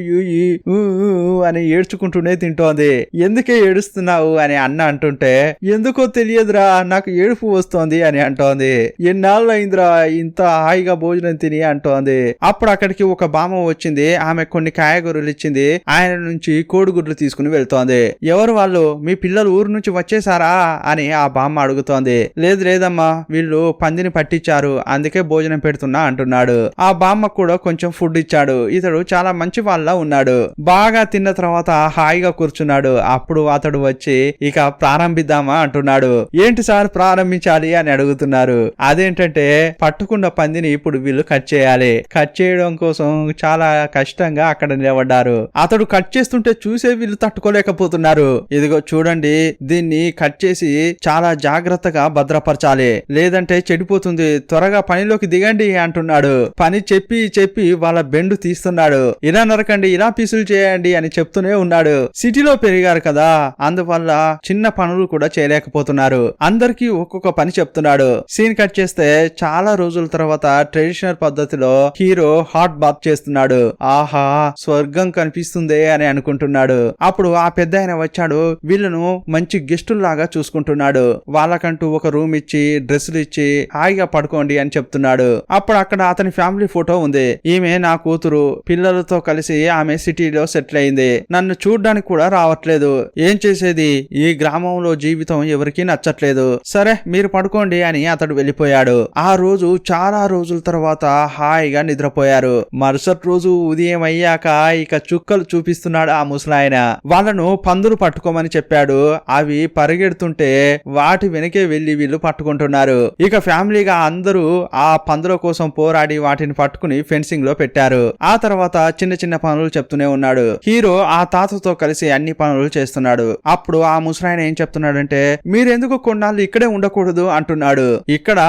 A: అని ఏడ్చుకుంటూనే తింటోంది. ఎందుకే ఏడుస్తున్నావు అని అన్న అంటుంటే, ఎందుకో తెలియదురా నాకు ఏడుపు వస్తోంది అని అంటోంది. ఎన్నాళ్ళు అయిందిరా ఇంత హాయిగా భోజనం తిని అంటోంది. అప్పుడు అక్కడికి ఒక బామ్మ వచ్చింది. ఆమె కొన్ని కాయగూరలు ఇచ్చింది. ఆయన నుంచి కోడిగుడ్లు తీసుకుని వెళ్తోంది. ఎవరు వాళ్ళు, మీ పిల్లలు ఊరు నుంచి వచ్చేసారా అని ఆ బామ్మ అడుగుతోంది. లేదు లేదమ్మా, వీళ్ళు పందిని పట్టించారు, అందుకే భోజనం పెడుతున్నా అంటున్నాడు. ఆ బామ్మ కూడా కొంచెం ఫుడ్ ఇచ్చాడు. ఇతడు చాలా మంచి వాళ్ళ ఉన్నాడు. బాగా తిన్న తర్వాత హాయిగా కూర్చున్నాడు. అప్పుడు అతడు వచ్చి ఇక ప్రారంభిద్దామా అంటున్నాడు. ఏంటి సార్ ప్రారంభించాలి అని అడుగుతున్నారు. అదేంటంటే పట్టుకున్న పందిని ఇప్పుడు వీళ్ళు కట్ చేయాలి. కట్ చేయడం కోసం చాలా కష్టంగా అక్కడ నిలబడ్డారు. అతడు కట్ చేస్తుంటే చూసే వీళ్ళు తట్టుకోలేకపోతున్నారు. ఇదిగో చూడండి, దీన్ని కట్ చేసి చాలా జాగ్రత్తగా భద్రపరచాలి, లేదంటే చెడిపోతుంది, త్వరగా పనిలోకి దిగండి అంటున్నాడు. పని చెప్పి చెప్పి వాళ్ళ బెండు తీస్తున్నాడు. ఇలా నరకండి, ఇలా పీసులు చేయండి అని చెప్తూనే ఉన్నాడు. సిటీలో పెరిగారు కదా, అందువల్ల చిన్న పనులు కూడా చేయలేకపోతున్నారు. అందరికీ ఒక్కొక్క పని చెప్తున్నాడు. సీన్ కట్ చేస్తే చాలా రోజుల తర్వాత ట్రెడిషనల్ పద్ధతిలో హీరో హాట్ బాత్ చేస్తున్నాడు. ఆహా స్వర్గం కనిపిస్తుంది అని అనుకుంటున్నాడు. అప్పుడు ఆ పెద్ద ఆయన వచ్చాడు. వీళ్ళను మంచి గెస్టుల్లాగా చూసుకుంటున్నాడు. వాళ్ళకంటూ ఒక రూమ్ ఇచ్చి డ్రెస్సులు ఇచ్చి హాయిగా పడుకోండి అని చెప్తున్నాడు. అప్పుడు అక్కడ అతని ఫ్యామిలీ ఫోటో ఉంది. ఈమె నా కూతురు, పిల్లలతో కలిసి ఆమె సిటీలో సెటిల్ అయింది. నన్ను చూడ్డానికి కూడా రావట్లేదు. ఏం చేసేది, ఈ గ్రామంలో జీవితం ఎవరికీ నచ్చట్లేదు. సరే మీరు పడుకోండి అని అతడు వెళ్ళిపోయాడు. ఆ రోజు చాలా రోజుల తర్వాత హాయిగా నిద్రపోయారు. మరుసటి రోజు ఉదయం అయ్యాక ఇక చుక్కలు చూపిస్తున్నాడు ఆ ముసలాయన. వాళ్ళను పందులు పట్టుకోమని చెప్పాడు. అవి పరిగెడుతుంటే వాటి వెనకే వెళ్లి వీళ్ళు పట్టుకుంటున్నారు. ఇక ఫ్యామిలీగా అందరూ ఆ పందుల కోసం పోరాడి వాటిని పట్టుకుని ఫెన్సింగ్ లో పెట్టారు. ఆ తర్వాత చిన్న చిన్న పనులు చెప్తూనే ఉన్నాడు. హీరో ఆ తాతతో కలిసి అన్ని పనులు చేస్తున్నాడు. అప్పుడు ఆ ముసలాయన ఏం చెప్తున్నాడంటే, మీరెందుకు కొన్నాళ్ళు ఇక్కడే ఉండకూడదు అంటున్నాడు. ఇక్కడ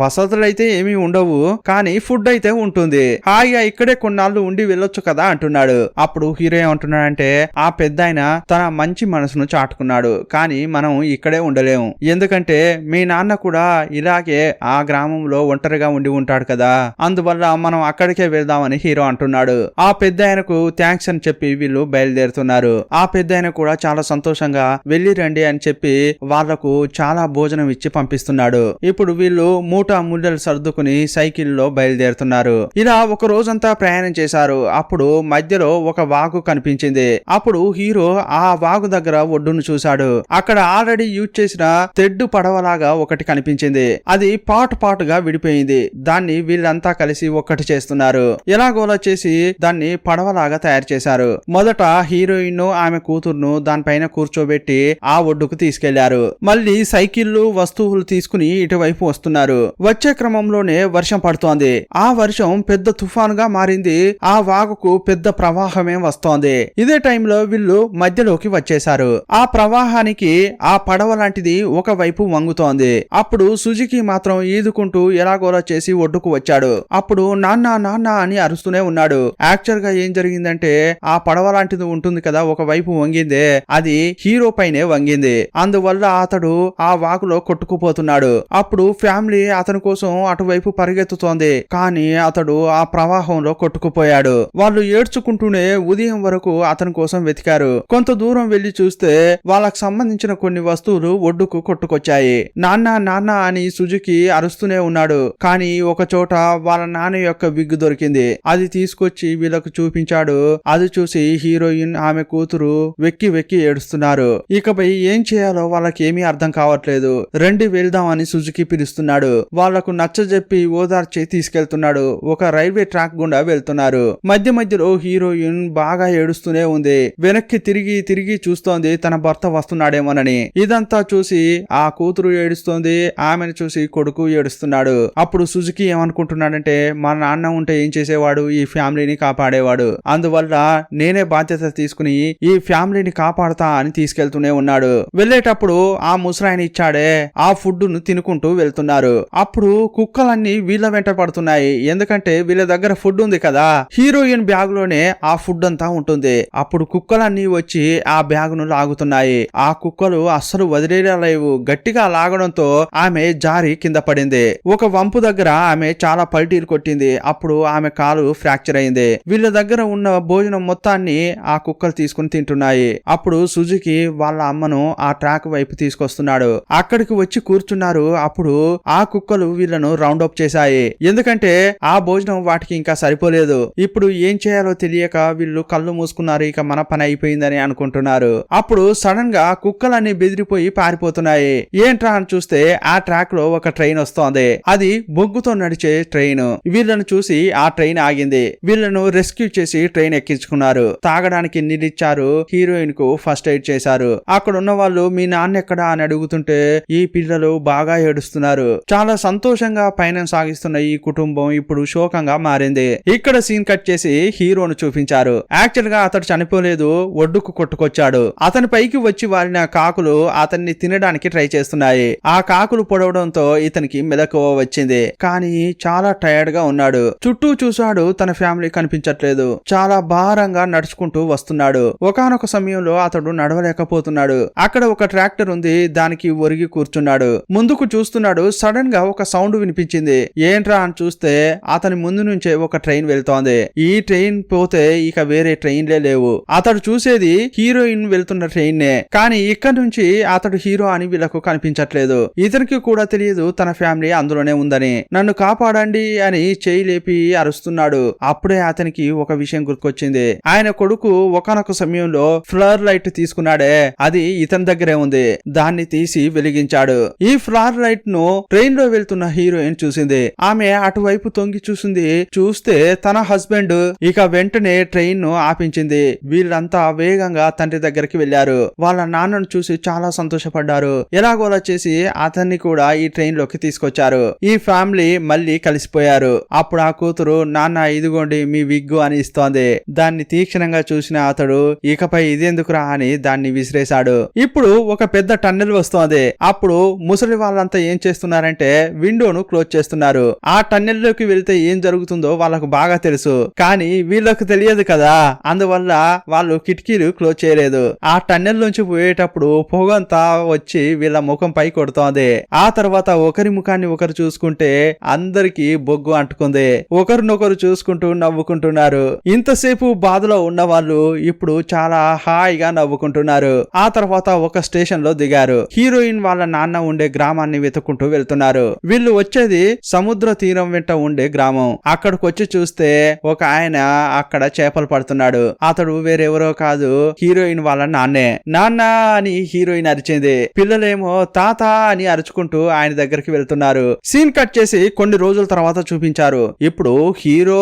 A: వసతులైతే ఏమీ ఉండవు, కానీ ఫుడ్ అయితే ఉంటుంది. హాయిగా ఇక్కడే కొన్నాళ్ళు ఉండి వెళ్ళొచ్చు కదా అంటున్నాడు. అప్పుడు హీరో ఏమంటున్నాడంటే, ఆ పెద్ద ఆయన తన మంచి మనసును చాటుకున్నాడు, కానీ మనం ఇక్కడే ఉండలేము. ఎందుకంటే మీ నాన్న కూడా ఇలాగే ఆ గ్రామంలో ఒంటరిగా ఉండి ఉంటాడు కదా, అందువల్ల మనం అక్కడికే వెళ్దామని హీరో అంటున్నాడు. ఆ పెద్ద ఆయనకు థ్యాంక్స్ అని చెప్పి వీళ్ళు బయలుదేరుతున్నారు. ఆ పెద్ద ఆయన కూడా చాలా సంతోషంగా వెళ్ళి రండి అని చెప్పి వాళ్లకు చాలా భోజనం ఇచ్చి పంపిస్తున్నాడు. ఇప్పుడు వీళ్ళు మూటా ముళ్ళలు సర్దుకుని సైకిల్లో బయలుదేరుతున్నారు. ఇలా ఒక రోజంతా ప్రయాణం చేశారు. అప్పుడు మధ్యలో ఒక వాగు కనిపించింది. అప్పుడు హీరో ఆ వాగు దగ్గర ఒడ్డును చూశాడు. అక్కడ ఆల్రెడీ యూజ్ చేసిన తెడ్డు పడవలాగా ఒకటి కనిపించింది. అది పాటుగా విడిపోయింది. దాన్ని వీళ్ళంతా కలిసి ఒక్కటి చేస్తున్నారు. ఎలాగోలా చేసి దాన్ని పడవలాగా తయారు చేశారు. మొదట హీరోయిన్ ఆమె కూతుర్ను దానిపైన కూర్చోబెట్టి ఆ ఒడ్డుకు తీసుకెళ్లారు. మళ్ళీ సైకిళ్లు వస్తువులు తీసుకుని ఇటువైపు వస్తున్నారు. వచ్చే క్రమంలోనే వర్షం పడుతోంది. ఆ వర్షం పెద్ద తుఫానుగా మారింది. ఆ వాగుకు పెద్ద ప్రవాహమే వస్తోంది. ఇదే టైంలో వీళ్ళు మధ్యలోకి వచ్చేశారు. ఆ ప్రవాహానికి ఆ పడవ లాంటిది ఒకవైపు వంగుతోంది. అప్పుడు సుజుకి మాత్రం ఈదుకుంటూ ఎలాగోలా చేసి ఒడ్డుకు వచ్చాడు. అప్పుడు నాన్న నాన్న అని అరుస్తూనే ఉన్నాడు. యాక్చువల్ గా ఏం జరిగిందంటే, ఆ పడవ లాంటిది ఉంటుంది కదా ఒకవైపు వంగిందే, అది హీరో పైనే వంగింది. అందువల్ల అతడు ఆ వాగులో కొట్టుకుపోతున్నాడు. అప్పుడు ఫ్యామిలీ అతని కోసం అటువైపు పరిగెత్తుతోంది, కానీ అతడు ఆ ప్రవాహంలో కొట్టుకుపోయాడు. వాళ్ళు ఏడ్చుకుంటూనే ఉదయం వరకు అతని కోసం వెతికారు. కొంత దూరం వెళ్లి చూస్తే వాళ్ళకి వాళ్ళకు సంబంధించిన కొన్ని వస్తువులు ఒడ్డుకు కొట్టుకొచ్చాయి. నాన్న నాన్న అని సుజుకి అరుస్తూనే ఉన్నాడు. కానీ ఒక చోట వాళ్ళ నాన్న యొక్క విగ్గు దొరికింది. అది తీసుకొచ్చి వీళ్ళకు చూపించాడు. అది చూసి హీరోయిన్ ఆమె కూతురు వెక్కి వెక్కి ఏడుస్తున్నారు. ఇకపై ఏం చేయాలో వాళ్ళకి ఏమీ అర్థం కావట్లేదు. రండి వెళ్దాం అని సుజుకి పిలుస్తున్నాడు. వాళ్లకు నచ్చజెప్పి ఓదార్చి తీసుకెళ్తున్నాడు. ఒక రైల్వే ట్రాక్ గుండా వెళ్తున్నారు. మధ్య మధ్యలో హీరోయిన్ బాగా ఏడుస్తూనే ఉంది. వెనక్కి తిరిగి తిరిగి చూస్తోంది తన భర్త వస్తున్నాడేమోనని. ఇదంతా చూసి ఆ కూతురు ఏడుస్తోంది. ఆమెను చూసి కొడుకు ఏడుస్తున్నాడు. అప్పుడు సుజుకి ఏమనుకుంటున్నాడంటే మా నాన్న ఉంటే ఏం చేసేవాడు, ఈ ఫ్యామిలీని కాపాడేవాడు. అందువల్ల నేనే బాధ్యత తీసుకుని ఈ ఫ్యామిలీని కాపాడుతా అని తీసుకెళ్తూనే ఉన్నాడు. వెళ్ళేటప్పుడు ఆ ముసరాయన ఇచ్చాడే ఆ ఫుడ్ ను తినుకుంటూ వెళ్తున్నారు. అప్పుడు కుక్కలన్నీ వీళ్ళ వెంట పడుతున్నాయి. ఎందుకంటే వీళ్ళ దగ్గర ఫుడ్ ఉంది కదా. హీరోయిన్ బ్యాగ్ లోనే ఆ ఫుడ్ అంతా ఉంటుంది. అప్పుడు కుక్కలన్నీ వచ్చి ఆ బ్యాగ్ ను లాగుతున్నాయి. ఆ కుక్కలు అస్సలు వదిలేయలేవు. గట్టిగా లాగడంతో ఆమె జారి కింద పడింది. ఒక వంపు దగ్గర ఆమె చాలా పల్టీలు కొట్టింది. అప్పుడు ఆమె కాలు ఫ్రాక్చర్ అయింది. వీళ్ళ దగ్గర ఉన్న భోజనం మొత్తాన్ని ఆ కుక్కలు తీసుకుని తింటున్నాయి. అప్పుడు సుజుకి వాళ్ళ అమ్మను ఆ ట్రాక్ వైపు తీసుకొస్తున్నాడు. అక్కడికి వచ్చి కూర్చున్నారు. అప్పుడు ఆ కుక్కలు వీళ్ళను రౌండ్ అప్ చేశాయి. ఎందుకంటే ఆ భోజనం వాటికి ఇంకా సరిపోలేదు. ఇప్పుడు ఏం చేయాలో తెలియక వీళ్ళు కళ్ళు మూసుకున్నారు. ఇక మన పని అయిపోయిందని అనుకుంటున్నారు. అప్పుడు సడన్ గా కుక్కలన్నీ బెదిరిపోయి పారిపోతున్నాయి. ఏంట్రా అని చూస్తే ఆ ట్రాక్ లో ఒక ట్రైన్ వస్తోంది. అది బొగ్గుతో నడిచే ట్రైన్. వీళ్ళను చూసి ఆ ట్రైన్ ఆగింది. వీళ్ళను రెస్క్యూ చేసి ట్రైన్ ఎక్కించుకున్నారు. తాగడానికి నీళ్ళిచ్చారు. హీరోయిన్ కు ఫస్ట్ ఎయిడ్ చేశారు. అక్కడ ఉన్న వాళ్ళు మీ నాన్న ఎక్కడా అని అడుగుతుంటే ఈ పిల్లలు బాగా ఏడుస్తున్నారు. చాలా సంతోషంగా పయనం సాగిస్తున్న ఈ కుటుంబం ఇప్పుడు శోకంగా మారింది. ఇక్కడ సీన్ కట్ చేసి హీరోను చూపించారు. యాక్చువల్ గా అతడు చనిపోలేదు, ఒడ్డుకు కొట్టుకొచ్చాడు. అతని పైకి వచ్చి వారిన కాకులు అతన్ని తినడానికి ట్రై చేస్తున్నాయి. ఆ కాకులు పొడవడంతో ఇతనికి మెదకువ వచ్చింది. కానీ చాలా టైర్డ్ గా ఉన్నాడు. చుట్టూ చూశాడు, తన ఫ్యామిలీ కనిపించట్లేదు. చాలా భారంగా నడుచుకుంటూ వస్తున్నాడు. ఒకానొక సమయంలో అతడు నడవలేకపోతున్నాడు. అక్కడ ఒక ట్రాక్టర్ ఉంది. దానికి ఒరిగి కూర్చున్నాడు. ముందుకు చూస్తున్నాడు. సడన్ గా ఒక సౌండ్ వినిపించింది. ఏంట్రా అని చూస్తే అతని ముందు నుంచే ఒక ట్రైన్ వెళ్తోంది. ఈ ట్రైన్ పోతే ఇక వేరే ట్రైన్లే లేవు. అతడు చూసేది హీరోయిన్ వెళ్తున్న ట్రైన్ నే. కానీ ఇక్కడ నుంచి అతడు హీరో అని వీళ్ళకు కనిపించట్లేదు. ఇతనికి కూడా తెలియదు తన ఫ్యామిలీ అందులోనే ఉందని. నన్ను కాపాడండి అని చేయి లేపి అరుస్తున్నాడు. అప్పుడే అతనికి ఒక విషయం గుర్తుకొచ్చింది. ఆయన కొడుకు ఒకానొక సమయంలో ఫ్లర్ లైట్ తీసుకున్నాడే, అది ఇతని దగ్గరే ఉంది. దాన్ని తీసి వెలిగించాడు. ఈ ఫ్లర్ లైట్ ను ట్రైన్ లో వెళ్తున్న హీరోయిన్ చూసింది. ఆమె అటువైపు తొంగి చూసింది. చూస్తే తన హస్బెండ్. ఇక వెంటనే ట్రైన్ ను ఆపించింది. వీళ్ళంతా వేగంగా తండ్రి దగ్గరికి వెళ్లారు. వాళ్ళ నాన్నను చూసి చాలా సంతోషపడ్డారు. ఎలాగోలా చేసి అతన్ని కూడా ఈ ట్రైన్ లోకి తీసుకొచ్చారు. ఈ ఫ్యామిలీ మళ్ళీ కలిసిపోయారు. అప్పుడు ఆ కూతురు నాన్న ఇదిగోండి మీ విగ్గు అని ఇస్తోంది. దాన్ని తీక్షణంగా చూసిన అతడు ఇకపై ఇదెందుకురా అని దాన్ని విసిరేశాడు. ఇప్పుడు ఒక పెద్ద టన్నెల్ వస్తోంది. అప్పుడు ముసలి వాళ్ళంతా ఏం చేస్తున్నారంటే విండోను క్లోజ్ చేస్తున్నారు. ఆ టన్నెల్ లోకి వెళ్తే ఏం జరుగుతుందో వాళ్ళకు బాగా తెలుసు. కానీ వీళ్ళకు తెలియదు కదా. అందువల్ల వాళ్ళు కిటికీలు క్లోజ్ చేయలేదు. ఆ టన్నెల్ నుంచి పోయేటప్పుడు పొగంతా వచ్చి వీళ్ళ ముఖం పై కొడుతోంది. ఆ తర్వాత ఒకరి ముఖాన్ని ఒకరు చూసుకుంటే అందరికి బొగ్గు అంటుకుంది. ఒకరినొకరు చూసుకుంటూ నవ్వుకుంటున్నారు. ఇంతసేపు బాధలో ఉన్న వాళ్ళు ఇప్పుడు చాలా హాయిగా నవ్వుకుంటున్నారు. ఆ తర్వాత ఒక స్టేషన్ లో దిగారు. హీరోయిన్ వాళ్ళ నాన్న ఉండే గ్రామాన్ని వెతుక్కుంటూ వెళ్తున్నారు. వీళ్ళు వచ్చేది సముద్ర తీరం వెంట ఉండే గ్రామం. అక్కడికి వచ్చి చూస్తే ఒక ఆయన అక్కడ చేపలు పడుతున్నాడు. అతడు వేరెవరో కాదు, హీరోయిన్ వాళ్ళ నాన్నే. నాన్న అని హీరోయిన్ అరిచింది. పిల్లలేమో తాత అని అరుచుకుంటూ ఆయన దగ్గరికి వెళ్తున్నారు. సీన్ కట్ చేసి కొన్ని రోజుల తర్వాత చూపించారు. ఇప్పుడు హీరో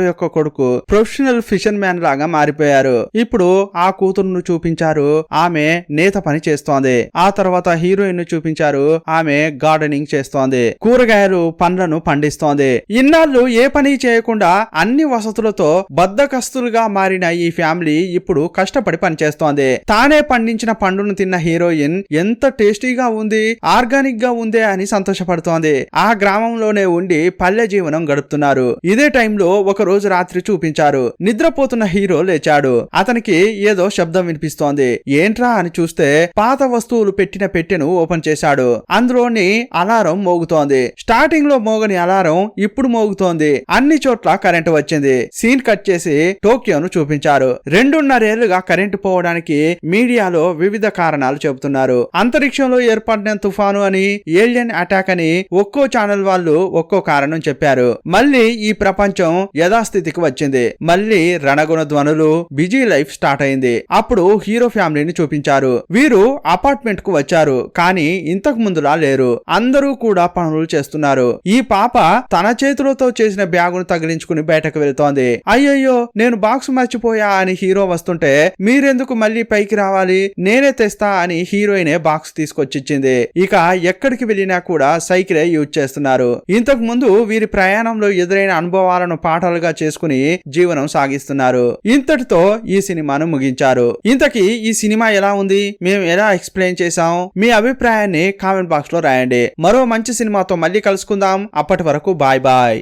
A: యొక్క కొడుకు ప్రొఫెషనల్ ఫిషర్ మ్యాన్ లాగా మారిపోయారు. ఇప్పుడు ఆ కూతురును చూపించారు. ఆమె నేత పని చేస్తోంది. ఆ తర్వాత హీరోయిన్ ను చూపించారు. ఆమె గార్డెనింగ్ చేస్తోంది. కూరగాయలు పండ్లను పండిస్తోంది. ఇన్నాళ్ళు ఏ పని చేయకుండా అన్ని వసతులతో బద్ధకస్తులుగా మారిన ఈ ఫ్యామిలీ ఇప్పుడు కష్టపడి పనిచేస్తోంది. తానే పండించిన పండును తిన్న హీరోయిన్ ఎంత టేస్టీగా ఉంది, ఆర్గానిక్ గా ఉందే అని సంతోషపడుతోంది. ఆ గ్రామంలోనే ఉండి పల్లె జీవనం గడుపుతున్నారు. ఇదే టైంలో ఒక రోజు రాత్రి చూపించారు. నిద్రపోతున్న హీరో లేచాడు. అతనికి ఏదో శబ్దం వినిపిస్తోంది. ఏంట్రా అని చూస్తే పాత వస్తువులు పెట్టిన పెట్టెను ఓపెన్ చేశాడు. అందులోని అలారం మోగుతోంది. స్టార్టింగ్ లో మోగని అలారం ఇప్పుడు మోగుతోంది. అన్ని చోట్ల కరెంటు వచ్చింది. సీన్ కట్ చేసి టోక్యోను చూపించారు. 2.5 ఏళ్లుగా కరెంటు పోవడానికి మీడియాలో వివిధ కారణాలు చెబుతున్నారు. అంతరిక్షంలో ఏర్పడిన తుఫాను అని, ఏలియన్ అటాక్ అని ఒక్కో ఛానల్ వాళ్ళు ఒక్కో కారణం చెప్పారు. మళ్ళీ ఈ ప్రపంచం యథాస్థితికి వచ్చింది. మళ్ళీ రణగుణ ధ్వనులు, బిజీ లైఫ్ స్టార్ట్ అయింది. అప్పుడు హీరో ఫ్యామిలీని చూపించారు. వీరు అపార్ట్మెంట్ కు వచ్చారు, కానీ ఇంతకు ముందులా లేరు. అందరూ కూడా పనులు చేస్తున్నారు. ఈ పాప తన చేతులతో చేసిన బ్యాగును తగిలించుకుని బయటకు వెళ్తోంది. అయ్యయ్యో నేను బాక్స్ మర్చిపోయా అని హీరో వస్తుంటే, మీరెందుకు మళ్ళీ పైకి రావాలి, నేనే తెస్తా అని హీరోయినే బాక్స్ తీసుకొచ్చిచ్చింది. ఇక ఎక్కడికి వెళ్ళినా కూడా సైకిలే యూజ్ చేస్తున్నారు. ఇంతకు ముందు వీరి ప్రయాణంలో ఎదురైన అనుభవాలను పాఠాలుగా చేసుకుని జీవనం సాగిస్తున్నారు. ఇంతటితో ఈ సినిమాను ముగించారు. ఇంతకీ ఈ సినిమా ఎలా ఉంది, మేము ఎలా ఎక్స్ప్లెయిన్ చేసాం, మీ అభిప్రాయాన్ని కామెంట్ బాక్స్ లో రాయండి. మరో మంచి సినిమాతో మళ్ళీ కలుసుకుందాం. అప్పటి వరకు బాయ్ బాయ్.